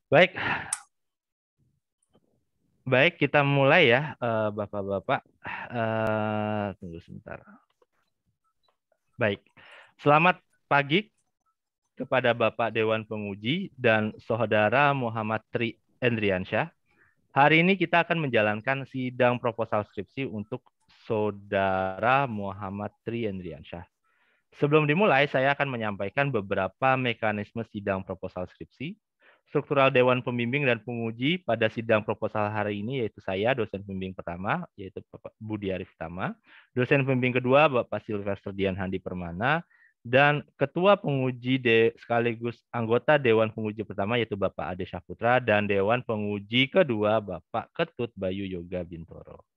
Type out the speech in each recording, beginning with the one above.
Baik, baik kita mulai ya, Bapak-bapak. Tunggu sebentar. Baik, selamat pagi kepada Bapak Dewan Penguji dan Saudara Muhammad Tri Endriansyah. Hari ini kita akan menjalankan sidang proposal skripsi untuk Saudara Muhammad Tri Endriansyah. Sebelum dimulai, saya akan menyampaikan beberapa mekanisme sidang proposal skripsi. Struktural Dewan Pembimbing dan Penguji pada sidang proposal hari ini yaitu saya, dosen pembimbing pertama, yaitu Bapak Budi Arif Tama, dosen pembimbing kedua, Bapak Silvester Dian Handi Permana, dan Ketua Penguji sekaligus anggota Dewan Penguji pertama yaitu Bapak Ade Syahputra, dan Dewan Penguji kedua, Bapak Ketut Bayu Yoga Bintoro.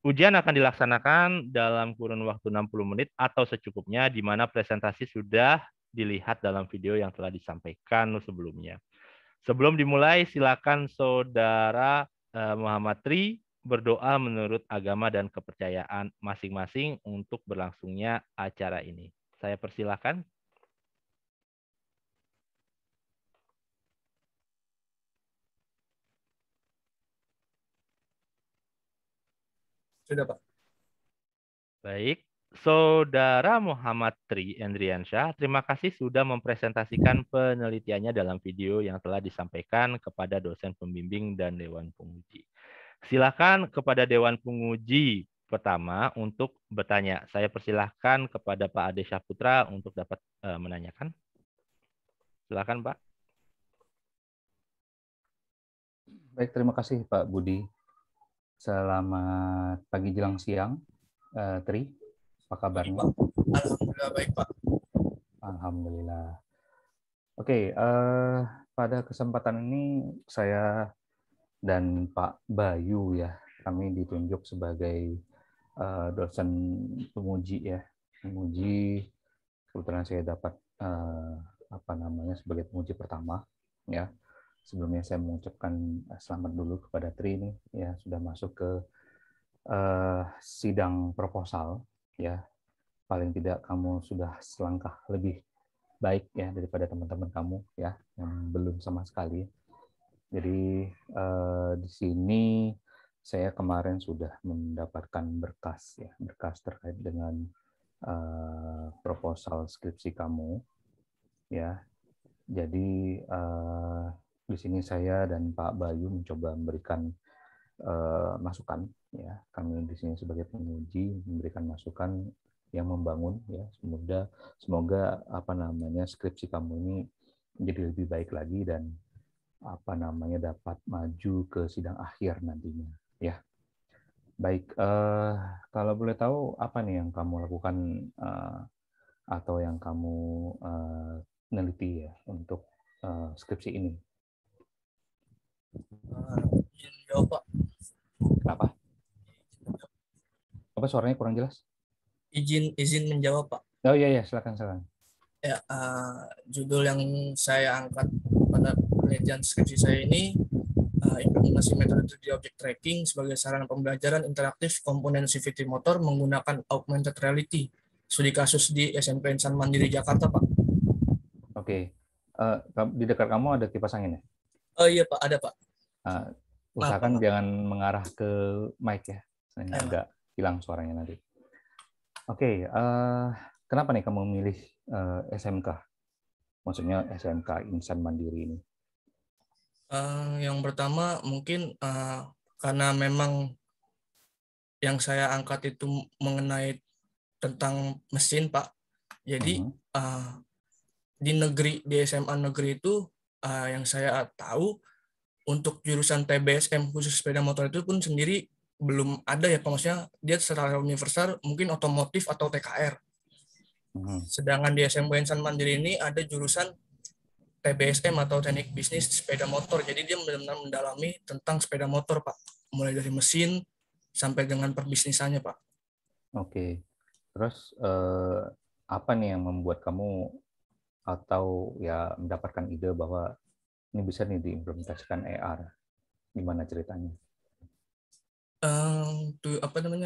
Ujian akan dilaksanakan dalam kurun waktu 60 menit atau secukupnya, di mana presentasi sudah dilihat dalam video yang telah disampaikan sebelumnya. Sebelum dimulai, silakan Saudara Muhammad Tri berdoa menurut agama dan kepercayaan masing-masing untuk berlangsungnya acara ini. Saya persilakan. Sudah, Pak. Baik, Saudara Muhammad Tri Endriansyah, terima kasih sudah mempresentasikan penelitiannya dalam video yang telah disampaikan kepada dosen pembimbing dan Dewan Penguji. Silakan kepada Dewan Penguji pertama untuk bertanya. Saya persilahkan kepada Pak Ade Syahputra untuk dapat menanyakan. Silakan, Pak. Baik, terima kasih Pak Budi. Selamat pagi jelang siang, Tri. Apa kabarnya? Alhamdulillah baik, Pak. Alhamdulillah. Oke, pada kesempatan ini saya dan Pak Bayu ya, kami ditunjuk sebagai dosen penguji ya. Penguji, kebetulan saya dapat sebagai penguji pertama ya. Sebelumnya saya mengucapkan selamat dulu kepada Tri ini ya, sudah masuk ke sidang proposal ya. Paling tidak kamu sudah selangkah lebih baik ya daripada teman-teman kamu ya yang belum sama sekali. Jadi di sini saya kemarin sudah mendapatkan berkas ya, berkas terkait dengan proposal skripsi kamu ya. Jadi di sini saya dan Pak Bayu mencoba memberikan masukan ya. Kami di sini sebagai penguji memberikan masukan yang membangun ya. Semoga skripsi kamu ini menjadi lebih baik lagi dan dapat maju ke sidang akhir nantinya ya. Baik, kalau boleh tahu apa nih yang kamu lakukan atau yang kamu neliti ya untuk skripsi ini? Izin jawab, Pak. Kenapa? Apa suaranya kurang jelas? Izin menjawab, Pak. Oh iya, silakan. Ya, judul yang saya angkat pada penelitian skripsi saya ini implementasi metode 3D object tracking sebagai sarana pembelajaran interaktif komponen CVT motor menggunakan augmented reality. Studi kasus di SMP Insan Mandiri Jakarta, Pak. Oke. Di dekat kamu ada kipas angin ya? Oh iya, Pak, ada, Pak. Usahakan jangan mengarah ke mic ya, agak hilang suaranya nanti. Oke, kenapa nih kamu memilih SMK? Maksudnya SMK Insan Mandiri ini? Yang pertama mungkin karena memang yang saya angkat itu mengenai tentang mesin, Pak. Jadi di SMA negeri itu yang saya tahu untuk jurusan TBSM khusus sepeda motor itu pun sendiri belum ada ya, Pak. Maksudnya dia secara universal mungkin otomotif atau TKR. Sedangkan di SMK Insan Mandiri ini ada jurusan TBSM atau teknik bisnis sepeda motor. Jadi dia benar-benar mendalami tentang sepeda motor, Pak. Mulai dari mesin sampai dengan perbisnisannya, Pak. Oke. Terus apa nih yang membuat kamu atau ya mendapatkan ide bahwa ini bisa nih diimplementasikan AR? Gimana ceritanya?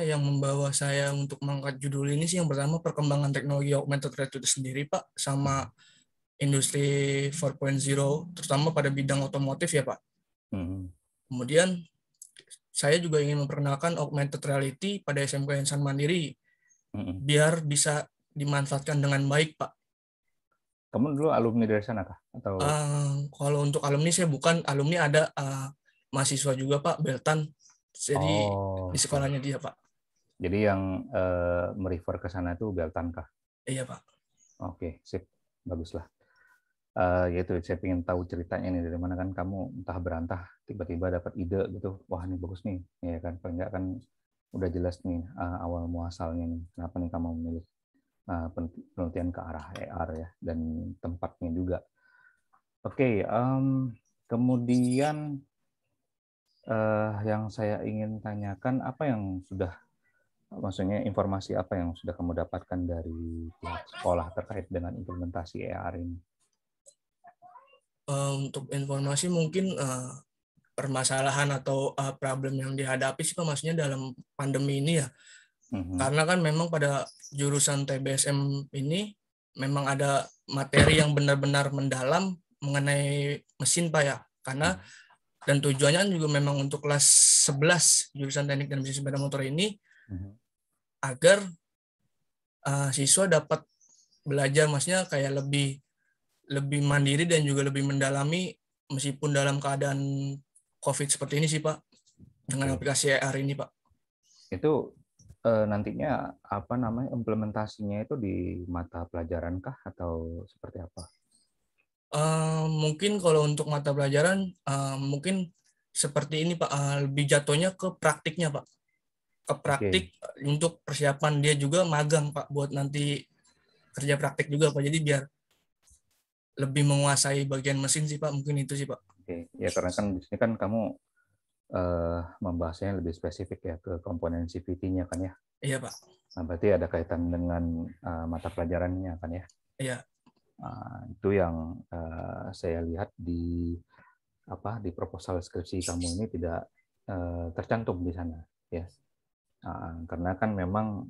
Yang membawa saya untuk mengangkat judul ini sih yang pertama perkembangan teknologi augmented reality itu sendiri, Pak, sama industri 4.0, terutama pada bidang otomotif ya Pak. Kemudian saya juga ingin memperkenalkan augmented reality pada SMK Insan Mandiri biar bisa dimanfaatkan dengan baik Pak. Kamu dulu alumni dari sana kah? Atau kalau untuk alumni saya bukan alumni, ada mahasiswa juga Pak, Beltan. Jadi di sekolahnya dia Pak. Jadi yang merefer ke sana itu Beltan kah? Iya Pak. Oke, sip, baguslah. Yaitu saya ingin tahu ceritanya nih, dari mana kan kamu entah berantah tiba-tiba dapat ide gitu, wah ini bagus nih, ya kan? Paling nggak kan udah jelas nih awal muasalnya nih, kenapa nih kamu memilih penelitian ke arah AR ya, dan tempatnya juga. Oke, kemudian yang saya ingin tanyakan, apa yang sudah, maksudnya informasi apa yang sudah kamu dapatkan dari pihak sekolah terkait dengan implementasi AR ini? Untuk informasi mungkin permasalahan atau problem yang dihadapi sih Pak, maksudnya dalam pandemi ini ya. Karena kan memang pada jurusan TBSM ini memang ada materi yang benar-benar mendalam mengenai mesin Pak ya. Karena dan tujuannya juga memang untuk kelas 11 jurusan teknik dan mesin sepeda motor ini agar siswa dapat belajar, maksudnya kayak lebih mandiri dan juga lebih mendalami meskipun dalam keadaan COVID seperti ini sih Pak, dengan aplikasi AR ini Pak. Itu nantinya apa namanya, implementasinya itu di mata pelajaran kah atau seperti apa? Mungkin kalau untuk mata pelajaran mungkin seperti ini Pak, lebih jatuhnya ke praktiknya Pak, ke praktik untuk persiapan dia juga magang Pak, buat nanti kerja praktik juga Pak, jadi biar lebih menguasai bagian mesin sih Pak, mungkin itu sih Pak. Oke, ya karena kan di sini kan kamu membahasnya lebih spesifik ya ke komponen CVT-nya kan ya? Iya Pak. Nah, berarti ada kaitan dengan mata pelajarannya kan ya? Iya. Itu yang saya lihat di proposal skripsi kamu ini tidak tercantum di sana ya. Karena kan memang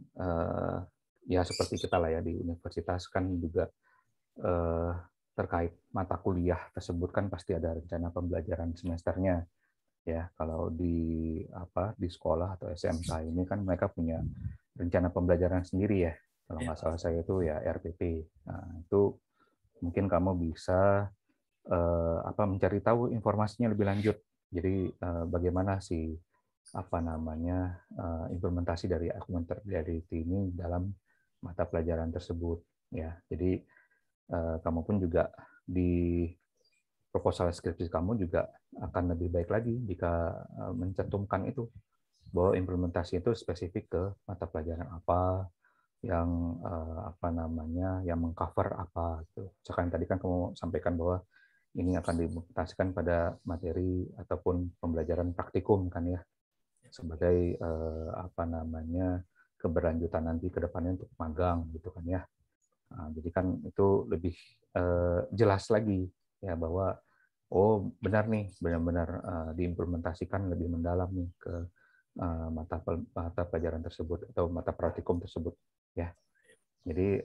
ya seperti kita lah ya, di universitas kan juga terkait mata kuliah tersebut kan pasti ada rencana pembelajaran semesternya ya. Kalau di sekolah atau SMK ini kan mereka punya rencana pembelajaran sendiri ya. Kalau nggak salah saya itu ya RPP. Nah, itu mungkin kamu bisa mencari tahu informasinya lebih lanjut. Jadi bagaimana sih implementasi dari augmented reality ini dalam mata pelajaran tersebut ya. Jadi kamu pun juga di proposal skripsi kamu juga akan lebih baik lagi jika mencantumkan itu, bahwa implementasi itu spesifik ke mata pelajaran apa yang yang mengcover apa gitu. Misalkan tadi kan kamu sampaikan bahwa ini akan diimplementasikan pada materi ataupun pembelajaran praktikum kan ya, sebagai keberlanjutan nanti ke depannya untuk magang gitu kan ya. Jadi kan itu lebih jelas lagi ya, bahwa oh benar nih, benar-benar diimplementasikan lebih mendalam nih ke mata pelajaran tersebut atau mata praktikum tersebut ya. Jadi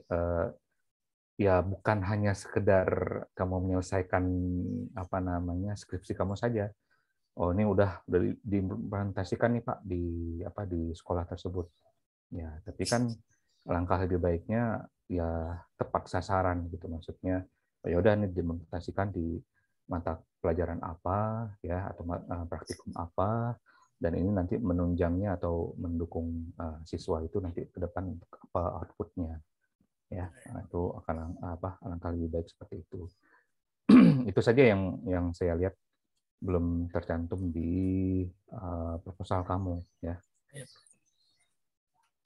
ya bukan hanya sekedar kamu menyelesaikan skripsi kamu saja. Oh ini udah diimplementasikan nih Pak di sekolah tersebut. Ya, tapi kan langkah lebih baiknya ya tepat sasaran gitu, maksudnya ya udah ini diimplementasikan di mata pelajaran apa ya, atau praktikum apa, dan ini nanti menunjangnya atau mendukung siswa itu nanti ke depan untuk apa outputnya ya. Nah, itu akan alangkah lebih baik seperti itu. Itu saja yang saya lihat belum tercantum di proposal kamu ya.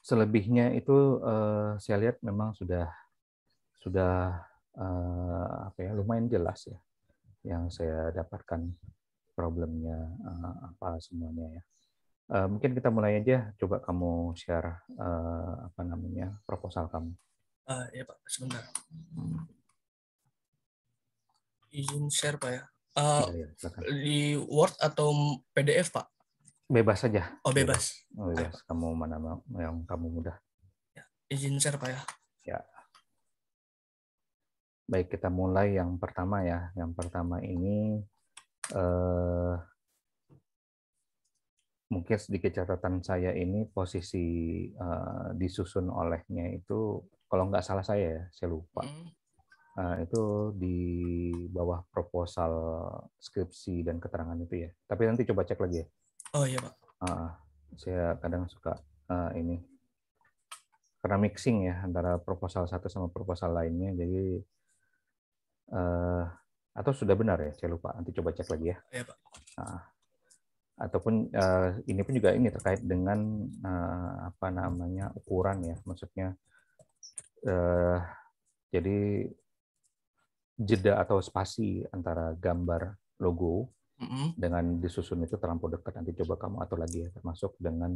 Selebihnya itu saya lihat memang sudah lumayan jelas ya yang saya dapatkan problemnya apa semuanya ya. Mungkin kita mulai aja, coba kamu share proposal kamu. Ya Pak, sebentar. Izin share Pak ya. Ya, di Word atau PDF Pak? Bebas saja. Oh bebas. Bebas. Kamu mana yang kamu mudah. Ya, izin share Pak ya. Ya. Baik, kita mulai yang pertama ya. Yang pertama ini mungkin sedikit catatan saya ini posisi disusun olehnya itu, kalau nggak salah saya lupa. Itu di bawah proposal skripsi dan keterangan itu ya. Tapi nanti coba cek lagi ya. Oh iya Pak. Saya kadang suka ini karena mixing ya antara proposal satu sama proposal lainnya, jadi atau sudah benar ya, saya lupa, nanti coba cek lagi ya. Iya Pak. Ataupun ini pun juga ini terkait dengan apa namanya ukuran ya, maksudnya jadi jeda atau spasi antara gambar logo dengan disusun itu terlampau dekat, nanti coba kamu atur lagi ya, termasuk dengan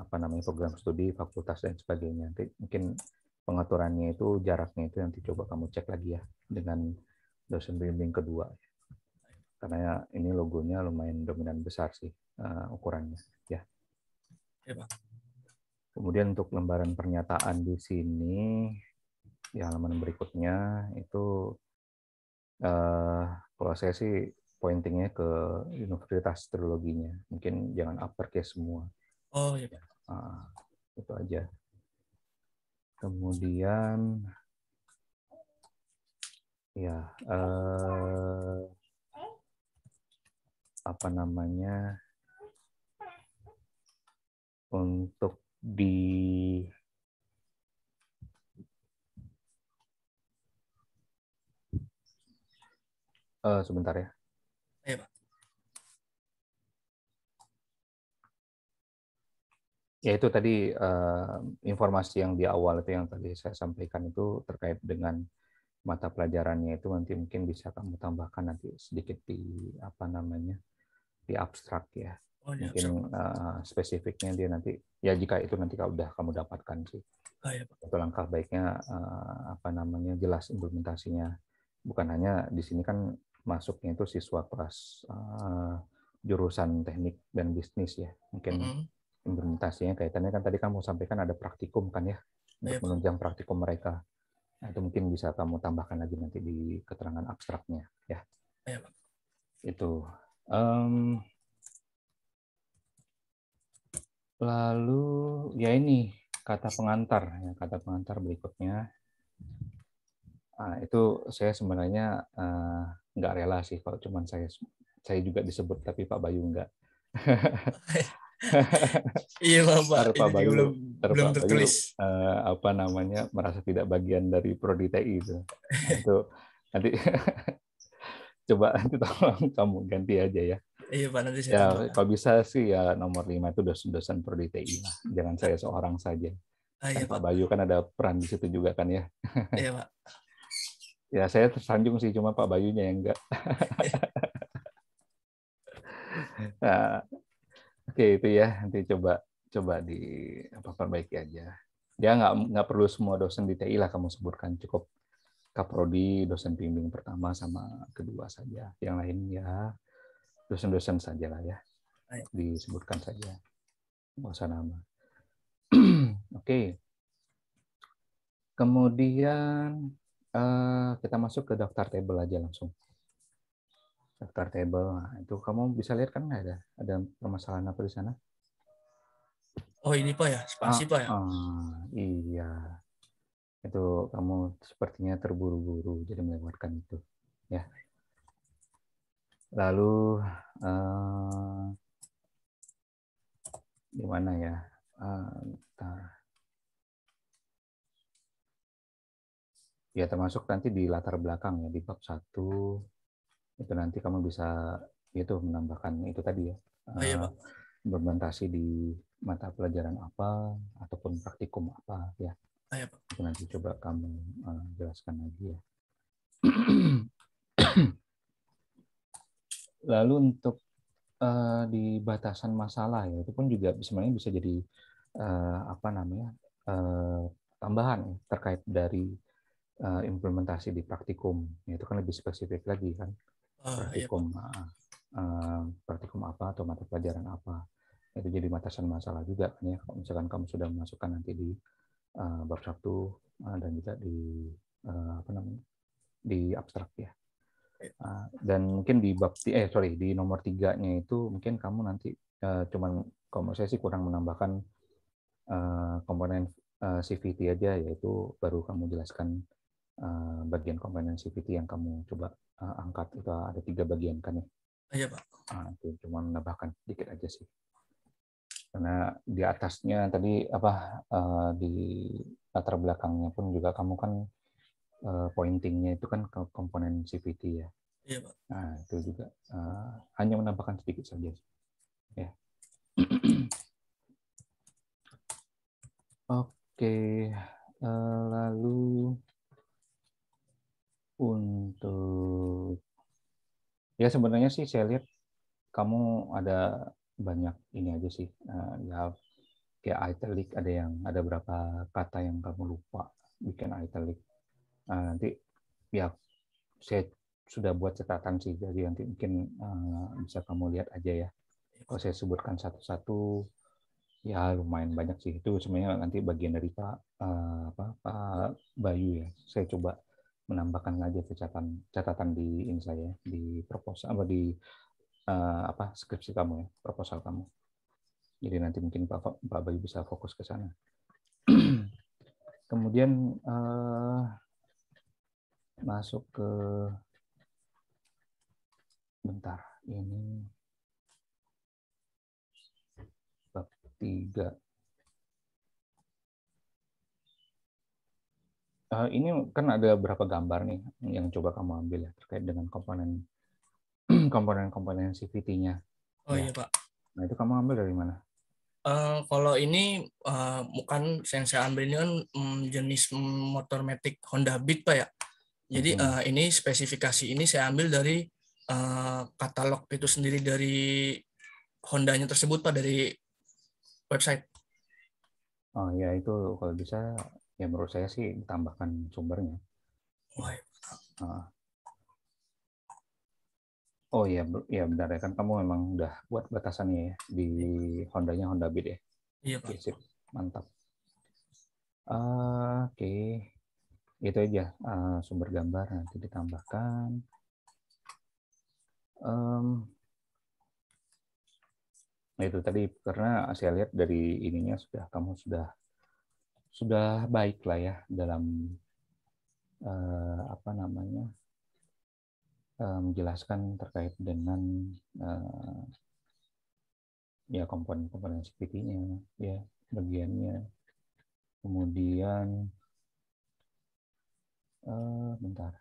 apa namanya program studi, fakultas dan sebagainya. Nanti mungkin pengaturannya itu jaraknya itu nanti coba kamu cek lagi ya dengan dosen bimbing kedua, karena ini logonya lumayan dominan besar sih ukurannya ya. Ya Pak. Kemudian untuk lembaran pernyataan di sini di halaman berikutnya itu kalau saya sih pointingnya ke universitas triloginya, mungkin jangan uppercase semua. Oh iya Pak. Itu aja. Kemudian ya apa namanya untuk di sebentar ya. Iya Pak. Ya itu tadi informasi yang di awal itu yang tadi saya sampaikan itu terkait dengan mata pelajarannya, itu nanti mungkin bisa kamu tambahkan nanti sedikit di apa namanya di abstrak ya. Oh, ya, Mungkin spesifiknya dia nanti ya, jika itu nanti kalau udah kamu dapatkan sih. Ya, Pak. Itu langkah baiknya apa namanya jelas implementasinya. Bukan hanya di sini kan masuknya itu siswa kelas jurusan teknik dan bisnis ya. Mungkin implementasinya kaitannya kan tadi kamu sampaikan ada praktikum kan ya, untuk menunjang praktikum mereka. Nah, itu mungkin bisa kamu tambahkan lagi nanti di keterangan abstraknya ya. Ya, Pak. Itu. Lalu ya ini kata pengantar ya, kata pengantar berikutnya. Nah, itu saya sebenarnya nggak rela sih kalau cuman saya juga disebut tapi Pak Bayu nggak. Iya Pak, Pak Bayu, belum tertulis. Apa namanya merasa tidak bagian dari prodi TI itu. Nah, itu nanti coba nanti tolong kamu ganti aja ya. Iya Pak, nanti saya Ya tambahkan. kalau bisa sih ya nomor 5 itu dosen prodi TI lah. Jangan saya seorang saja. Iya, Pak Pak. Bayu kan ada peran di situ juga kan ya. Iya Pak. Ya saya tersanjung sih, cuma Pak Bayunya yang enggak. Nah, oke itu ya, nanti coba di apa perbaiki aja. Ya nggak perlu semua dosen di TI lah kamu sebutkan, cukup kaprodi, dosen bimbing pertama sama kedua saja. Yang lain ya dosen-dosen saja lah ya, disebutkan saja, nggak usah nama. Oke. Kemudian kita masuk ke daftar tabel aja langsung. Daftar tabel, nah, itu kamu bisa lihat kan ada permasalahan apa di sana? Oh ini Pak ya, spasi Pak ya? Iya, itu kamu sepertinya terburu-buru jadi melewatkan itu, ya. Lalu di mana ya? Ya termasuk nanti di latar belakang ya, di bab 1 itu nanti kamu bisa itu menambahkan itu tadi ya. Iya Pak. Implementasi di mata pelajaran apa ataupun praktikum apa ya. Iya Pak. Itu nanti coba kamu jelaskan lagi ya. Lalu untuk di batasan masalah ya, itu pun juga sebenarnya bisa jadi apa namanya tambahan ya, terkait dari implementasi di praktikum. Ya, itu kan lebih spesifik lagi kan. Praktikum praktikum apa atau mata pelajaran apa. Itu jadi batasan masalah juga kan ya. Kalau misalkan kamu sudah memasukkan nanti di bab 1 dan juga di apa namanya, di abstrak ya. Dan mungkin di di nomor 3-nya itu mungkin kamu nanti cuman, kalau saya sih kurang menambahkan komponen CVT aja, yaitu baru kamu jelaskan bagian komponen CVT yang kamu coba angkat. Itu ada 3 bagian kan ya? Iya Pak. Itu cuma menambahkan sedikit aja sih. Karena di atasnya tadi di latar belakangnya pun juga kamu kan pointingnya itu kan ke komponen CVT ya. Iya Pak. Nah itu juga hanya menambahkan sedikit saja ya. Oke, lalu untuk ya sebenarnya sih saya lihat kamu ada banyak ini aja sih, ya kayak italic, ada berapa kata yang kamu lupa bikin italic. Nanti ya saya sudah buat catatan sih, jadi nanti mungkin bisa kamu lihat aja ya. Kalau saya sebutkan satu-satu ya lumayan banyak sih, itu sebenarnya nanti bagian dari Pak Bayu ya. Saya coba menambahkan aja catatan di ini saya di proposal di skripsi kamu ya, proposal kamu. Jadi nanti mungkin Pak Bayu bisa fokus ke sana. Kemudian masuk ke bentar ini bab 3. Ini kan ada berapa gambar nih yang coba kamu ambil ya terkait dengan komponen CVT-nya. Oh iya Pak. Nah itu kamu ambil dari mana? Kalau ini bukan yang saya ambil ini kan jenis motor matic Honda Beat Pak ya. Jadi ini spesifikasi ini saya ambil dari katalog itu sendiri dari Hondanya tersebut Pak, dari website. Oh ya itu kalau bisa ya menurut saya sih tambahkan sumbernya. Oh, iya. Oh iya benar ya, kan kamu memang udah buat batasannya ya di Hondanya, Honda Beat ya. Iya Pak. Oke, sip. Mantap. Oke. Itu aja sumber gambar nanti ditambahkan. Nah itu tadi karena saya lihat dari ininya kamu sudah baik lah ya dalam menjelaskan terkait dengan ya komponen CVT-nya ya bagiannya. Kemudian bentar.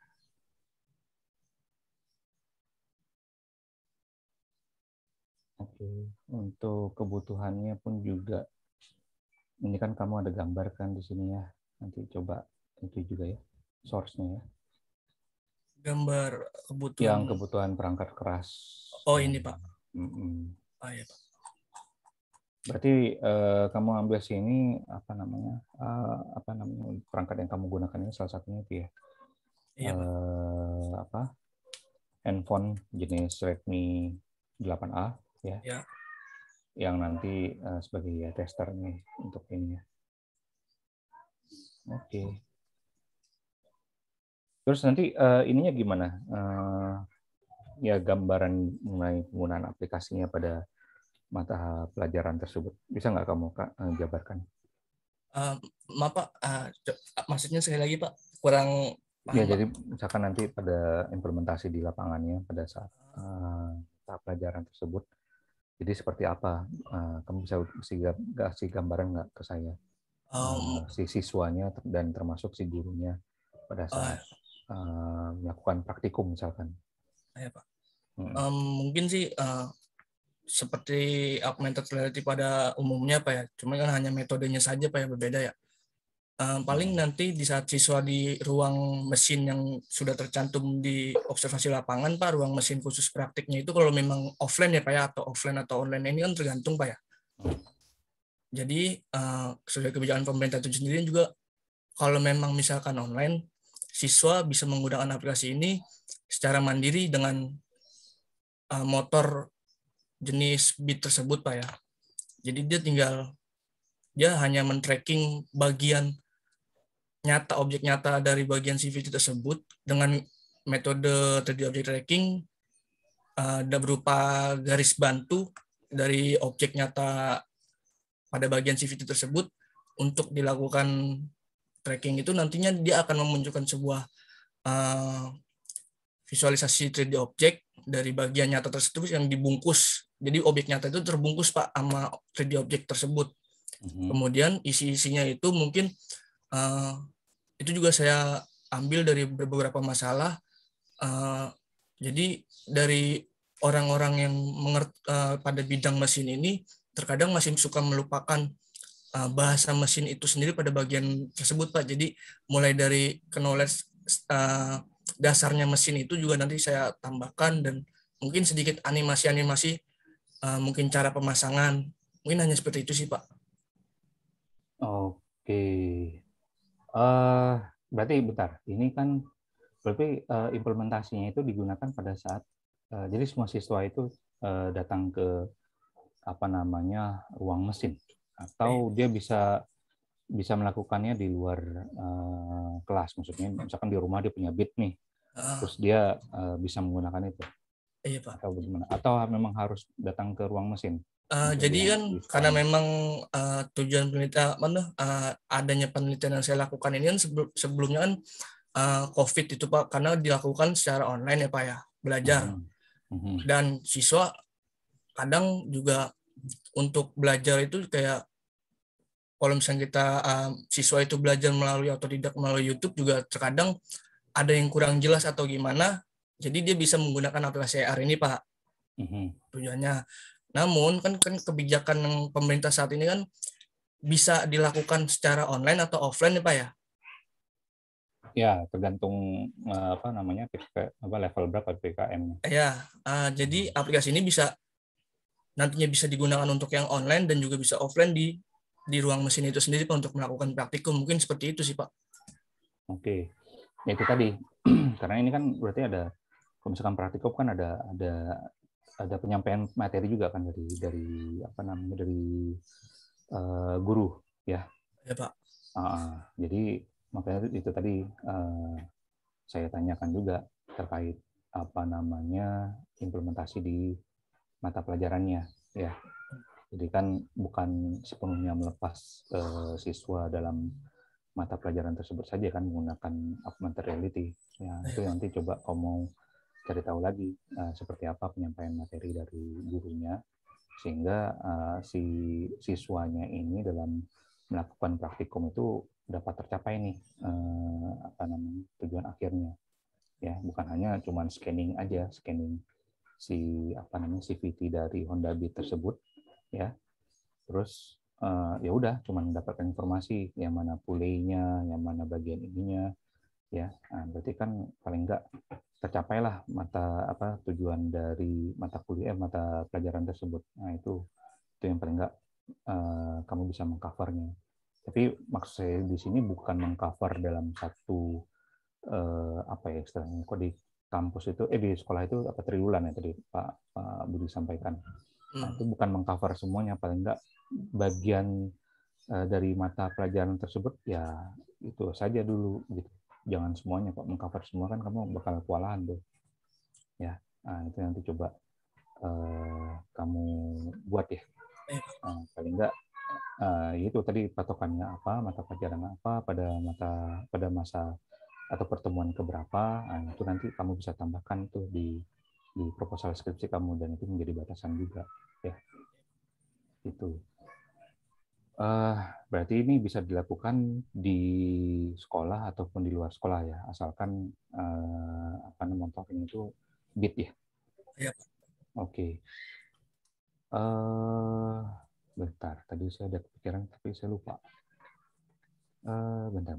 Oke, untuk kebutuhannya pun juga ini kan kamu ada gambar kan di sini ya. Nanti coba itu juga ya source-nya ya. Gambar kebutuhan. Yang kebutuhan perangkat keras. Oh ini Pak. Oh iya Pak. Berarti kamu ambil sini perangkat yang kamu gunakan ini salah satunya itu ya. Iya Pak. Handphone jenis Redmi 8A ya. Ya. Yang nanti sebagai tester nih untuk ini ya. Oke. Terus nanti ininya gimana? Ya gambaran mengenai penggunaan aplikasinya pada mata pelajaran tersebut. Bisa nggak kamu jabarkan? Maaf Pak, maksudnya sekali lagi Pak, kurang paham. Ya, jadi misalkan nanti pada implementasi di lapangannya pada saat tahap pelajaran tersebut, jadi seperti apa? Kamu bisa kasih gambaran nggak ke saya? Si siswanya dan termasuk si gurunya pada saat melakukan praktikum misalkan. Ya, Pak. Mungkin sih seperti augmented reality pada umumnya Pak ya, cuma kan hanya metodenya saja Pak ya berbeda ya. Paling nanti di saat siswa di ruang mesin yang sudah tercantum di observasi lapangan Pak, ruang mesin khusus praktiknya itu kalau memang offline ya Pak ya, atau offline atau online ini kan tergantung Pak ya. Jadi sesuai kebijakan pemerintah itu sendiri juga kalau memang misalkan online, siswa bisa menggunakan aplikasi ini secara mandiri dengan motor jenis Beat tersebut Pak ya. Jadi dia hanya men-tracking bagiannya nyata, objek nyata dari bagian CVT tersebut dengan metode 3D object tracking ada berupa garis bantu dari objek nyata pada bagian CVT tersebut. Untuk dilakukan tracking itu nantinya dia akan memunculkan sebuah visualisasi 3D objek dari bagian nyata tersebut yang dibungkus. Jadi objek nyata itu terbungkus Pak sama 3D objek tersebut. Kemudian isi-isinya itu mungkin itu juga saya ambil dari beberapa masalah. Jadi dari orang-orang yang mengerti pada bidang mesin ini terkadang masih suka melupakan bahasa mesin itu sendiri pada bagian tersebut Pak. Jadi mulai dari knowledge dasarnya mesin itu juga nanti saya tambahkan, dan mungkin sedikit animasi-animasi, mungkin cara pemasangan, mungkin hanya seperti itu sih Pak. Oke. Berarti bentar, ini kan berarti implementasinya itu digunakan pada saat jadi semua siswa itu datang ke ruang mesin, atau dia bisa melakukannya di luar kelas, maksudnya misalkan di rumah dia punya bit nih, terus dia bisa menggunakan itu. Iya Pak. Atau bagaimana? Atau memang harus datang ke ruang mesin? Jadi kan karena memang tujuan penelitian adanya penelitian yang saya lakukan ini kan sebelumnya kan COVID itu Pak, karena dilakukan secara online ya Pak ya, belajar. Dan siswa kadang juga untuk belajar itu kayak kalau misalnya kita siswa itu belajar melalui otodidak melalui YouTube juga terkadang ada yang kurang jelas atau gimana, jadi dia bisa menggunakan aplikasi AR ini Pak. Tujuannya. Namun kan kebijakan pemerintah saat ini kan bisa dilakukan secara online atau offline ya Pak ya? Ya, tergantung level berapa PPKM. Ya, jadi aplikasi ini nantinya bisa digunakan untuk yang online dan juga bisa offline di ruang mesin itu sendiri Pak, untuk melakukan praktikum. Mungkin seperti itu sih Pak. Oke, ya itu tadi. Karena ini kan berarti ada, kalau misalkan praktikum kan ada penyampaian materi juga kan dari guru ya. Ya Pak. Jadi makanya itu tadi saya tanyakan juga terkait implementasi di mata pelajarannya ya. Jadi kan bukan sepenuhnya melepas siswa dalam mata pelajaran tersebut saja kan menggunakan augmented reality. Ya, itu nanti coba kamu mau cari tahu lagi seperti apa penyampaian materi dari gurunya, sehingga si siswanya ini dalam melakukan praktikum itu dapat tercapai nih tujuan akhirnya. Ya, bukan hanya cuman scanning si CVT dari Honda Beat tersebut ya. Terus ya udah cuman mendapatkan informasi yang mana pulley-nya, yang mana bagian ininya ya. Nah, berarti kan paling enggak tercapailah tujuan dari mata pelajaran tersebut. Nah, itu yang paling enggak kamu bisa mengcovernya. Tapi maksud saya di sini bukan mengcover dalam satu istilahnya, kok di kampus itu di sekolah itu triwulan ya tadi Pak Budi sampaikan. Nah, itu bukan mengcover semuanya, paling enggak bagian dari mata pelajaran tersebut ya itu saja dulu gitu. Jangan semuanya Pak, mengcover semua kan kamu bakal kewalahan tuh. Ya. Nah, itu nanti coba kamu buat ya. Paling enggak itu tadi patokannya apa, mata pelajaran apa pada masa atau pertemuan keberapa, nah, itu nanti kamu bisa tambahkan itu di proposal skripsi kamu, dan itu menjadi batasan juga ya. Itu berarti ini bisa dilakukan di sekolah ataupun di luar sekolah ya, asalkan monitoring itu bit ya. Ya. Oke. Bentar, tadi saya ada kepikiran tapi saya lupa. Bentar.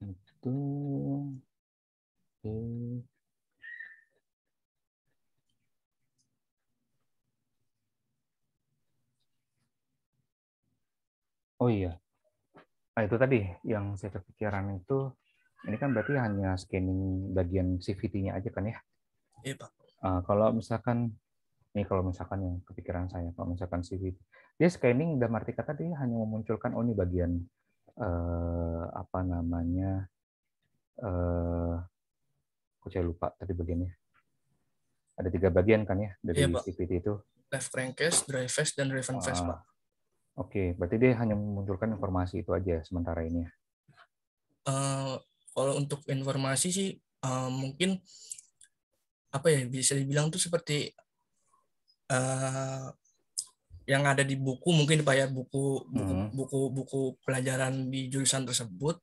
Itu oh iya. Nah, itu tadi yang saya kepikiran itu, ini kan berarti hanya scanning bagian CVT-nya aja kan ya? Iya Pak. Kalau misalkan yang kepikiran saya, kalau misalkan CVT Dia scanning dalam arti kata dia hanya memunculkan ini bagian apa namanya, aku saya lupa tadi bagiannya. Ada 3 bagian kan ya dari Iya, Pak. CVT itu. Left crankcase, drive face, dan driven face, Pak. Oke, berarti dia hanya memunculkan informasi itu aja sementara ini. Kalau untuk informasi sih mungkin apa ya, bisa dibilang tuh seperti yang ada di buku mungkin Pak ya, buku pelajaran di jurusan tersebut.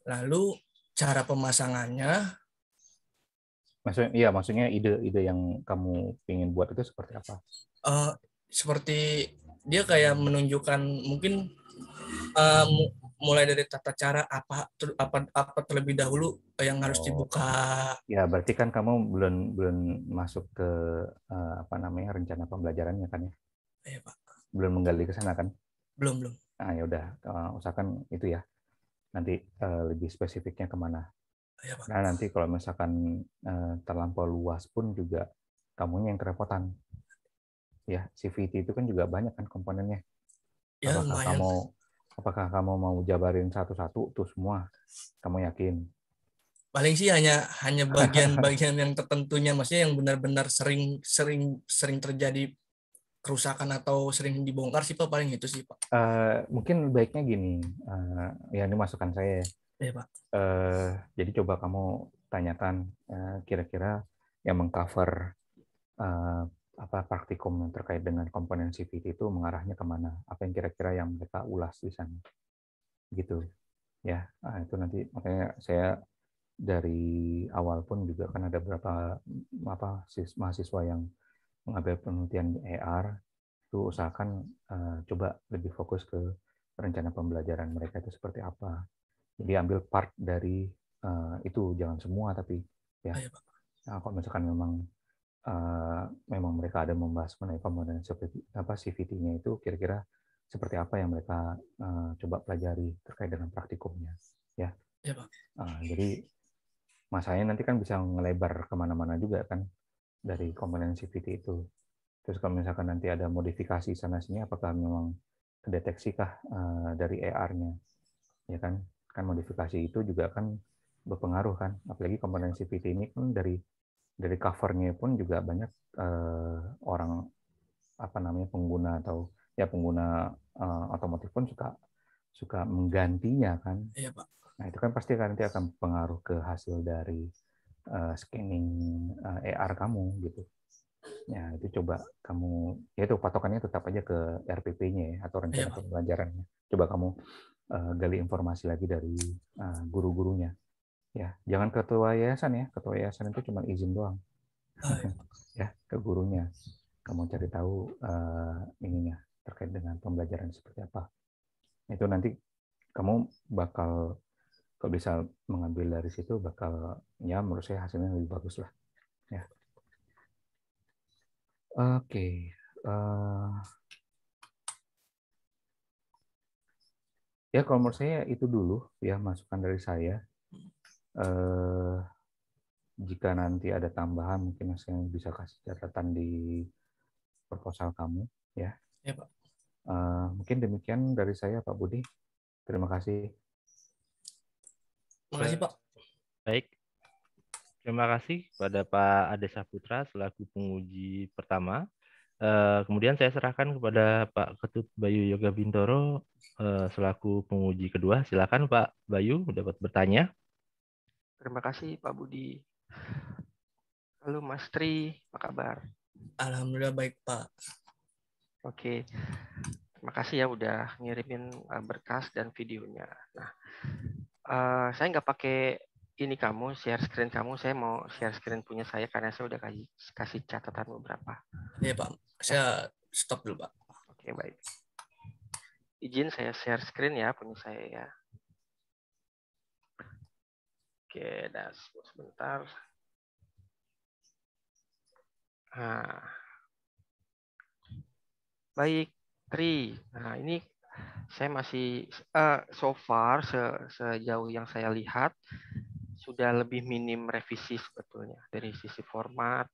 Lalu cara pemasangannya. Maksudnya ide-ide yang kamu ingin buat itu seperti apa? Seperti dia kayak menunjukkan mungkin mulai dari tata cara apa terlebih dahulu yang harus dibuka. Ya, berarti kan kamu belum masuk ke apa namanya rencana pembelajarannya kan ya? Iya, Pak. Belum menggali ke sana kan? Belum. Nah, ya udah, usahakan itu ya. Nanti lebih spesifiknya kemana? Ya, Pak. Nah, nanti kalau misalkan terlampau luas pun juga kamunya yang kerepotan. Ya, CVT itu kan juga banyak kan komponennya. Ya, lumayan. Apakah kamu mau jabarin satu-satu tuh semua? Kamu yakin? Paling sih hanya bagian-bagian yang tertentunya, maksudnya yang benar-benar sering terjadi kerusakan atau sering dibongkar sih Pak, paling itu sih Pak. Mungkin baiknya gini, ya ini masukan saya ya. Iya, Pak. Jadi coba kamu tanyakan kira-kira yang mengcover apa praktikum yang terkait dengan komponen CVT itu mengarahnya kemana? Apa yang kira-kira yang mereka ulas di sana? Gitu ya. Nah, itu nanti makanya saya dari awal pun juga kan ada beberapa mahasiswa yang mengambil penelitian AR, itu usahakan coba lebih fokus ke rencana pembelajaran mereka itu seperti apa. Jadi ambil part dari itu, jangan semua tapi ya. Nah, kalau misalkan memang mereka ada membahas mengenai komponen seperti apa CVT-nya itu kira-kira seperti apa yang mereka coba pelajari terkait dengan praktikumnya, ya. Ya, Pak. Jadi masanya nanti kan bisa ngelebar kemana-mana juga kan dari komponen CVT itu. Terus kalau misalkan nanti ada modifikasi sana-sini, apakah memang kedeteksi kah dari AR-nya, ya kan? Kan modifikasi itu juga kan berpengaruh kan, apalagi komponen CVT ini kan dari cover-nya pun juga banyak orang apa namanya pengguna atau ya pengguna otomotif pun suka menggantinya kan. Iya, Pak. Nah itu kan pasti nanti akan pengaruh ke hasil dari scanning AR kamu gitu. Ya itu coba kamu, ya itu patokannya tetap aja ke RPP-nya ya, atau rencana pembelajarannya. Coba kamu gali informasi lagi dari guru-gurunya. Ya, jangan ketua yayasan ya. Ketua yayasan itu cuma izin doang. Ya, ke gurunya. Kamu cari tahu ininya terkait dengan pembelajaran seperti apa. Itu nanti kamu bakal kalau bisa mengambil dari situ bakal ya menurut saya hasilnya lebih bagus lah. Ya. Oke. Ya kalau menurut saya itu dulu ya masukan dari saya. Jika nanti ada tambahan mungkin saya bisa kasih catatan di proposal kamu ya. Ya, Pak. Mungkin demikian dari saya Pak Budi. Terima kasih. Terima kasih Pak. Baik. Terima kasih kepada Pak Ade Saputra selaku penguji pertama. Kemudian saya serahkan kepada Pak Ketut Bayu Yoga Bintoro selaku penguji kedua. Silakan Pak Bayu dapat bertanya. Terima kasih Pak Budi. Halo Mas Tri, apa kabar? Alhamdulillah baik Pak. Oke, terima kasih ya udah ngirimin berkas dan videonya. Nah, saya nggak pakai ini kamu, share screen kamu. Saya mau share screen punya saya karena saya udah kasih catatan beberapa. Iya Pak, saya stop dulu Pak. Oke, baik. Izin saya share screen ya punya saya ya. Oke, sebentar. Nah, baik, Tri. Nah, ini saya masih so far sejauh yang saya lihat sudah lebih minim revisi sebetulnya dari sisi format,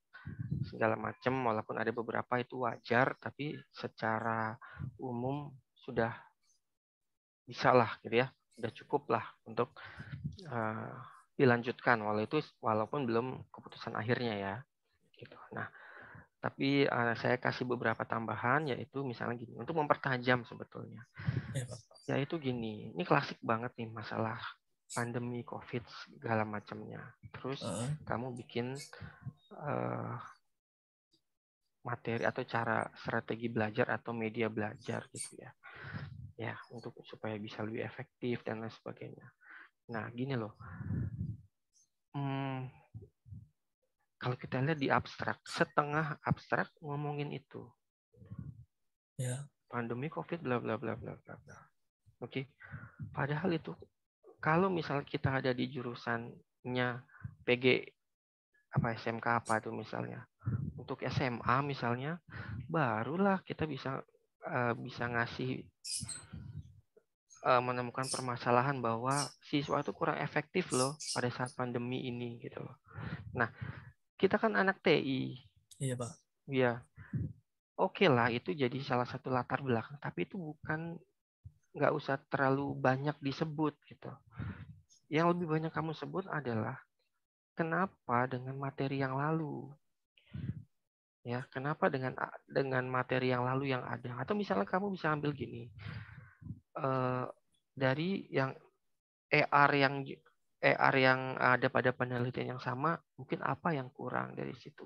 segala macam, walaupun ada beberapa itu wajar, tapi secara umum sudah bisa lah gitu ya, sudah cukup lah untuk dilanjutkan walaupun belum keputusan akhirnya ya gitu. Nah, tapi saya kasih beberapa tambahan, yaitu misalnya gini, untuk mempertajam sebetulnya. Yaitu gini, ini klasik banget nih masalah pandemi COVID segala macamnya. Terus kamu bikin materi atau cara strategi belajar atau media belajar gitu ya. Ya, untuk supaya bisa lebih efektif dan lain sebagainya. Nah, gini loh. Kalau kita lihat di abstrak, setengah abstrak ngomongin itu. Ya. Pandemi COVID bla bla bla bla bla bla. Oke. Padahal itu kalau misalnya kita ada di jurusannya PG SMK apa itu misalnya. Untuk SMA misalnya, barulah kita bisa ngasih menemukan permasalahan bahwa siswa itu kurang efektif loh pada saat pandemi ini gitu loh. Nah, kita kan anak TI. Iya, Pak. Iya. Oke lah, itu jadi salah satu latar belakang, tapi itu nggak usah terlalu banyak disebut gitu. Yang lebih banyak kamu sebut adalah kenapa dengan materi yang lalu. Ya, kenapa dengan materi yang lalu yang ada? Atau misalnya kamu bisa ambil gini, dari yang ER yang ada pada penelitian yang sama, mungkin apa yang kurang dari situ?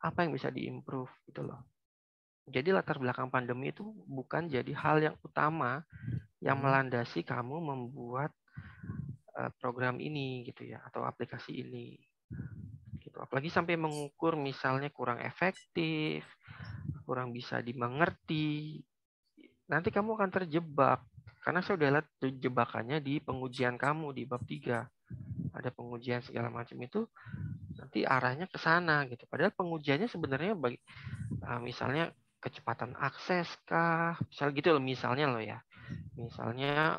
Apa yang bisa diimprove gitu loh. Jadi latar belakang pandemi itu bukan jadi hal yang utama yang melandasi kamu membuat program ini gitu ya, atau aplikasi ini. Gitu. Apalagi sampai mengukur misalnya kurang efektif, kurang bisa dimengerti, nanti kamu akan terjebak. Karena saya udah lihat jebakannya di pengujian kamu di bab 3. Ada pengujian segala macam itu, nanti arahnya ke sana gitu. Padahal pengujiannya sebenarnya misalnya kecepatan akses kah, misal gitu loh, misalnya loh ya. Misalnya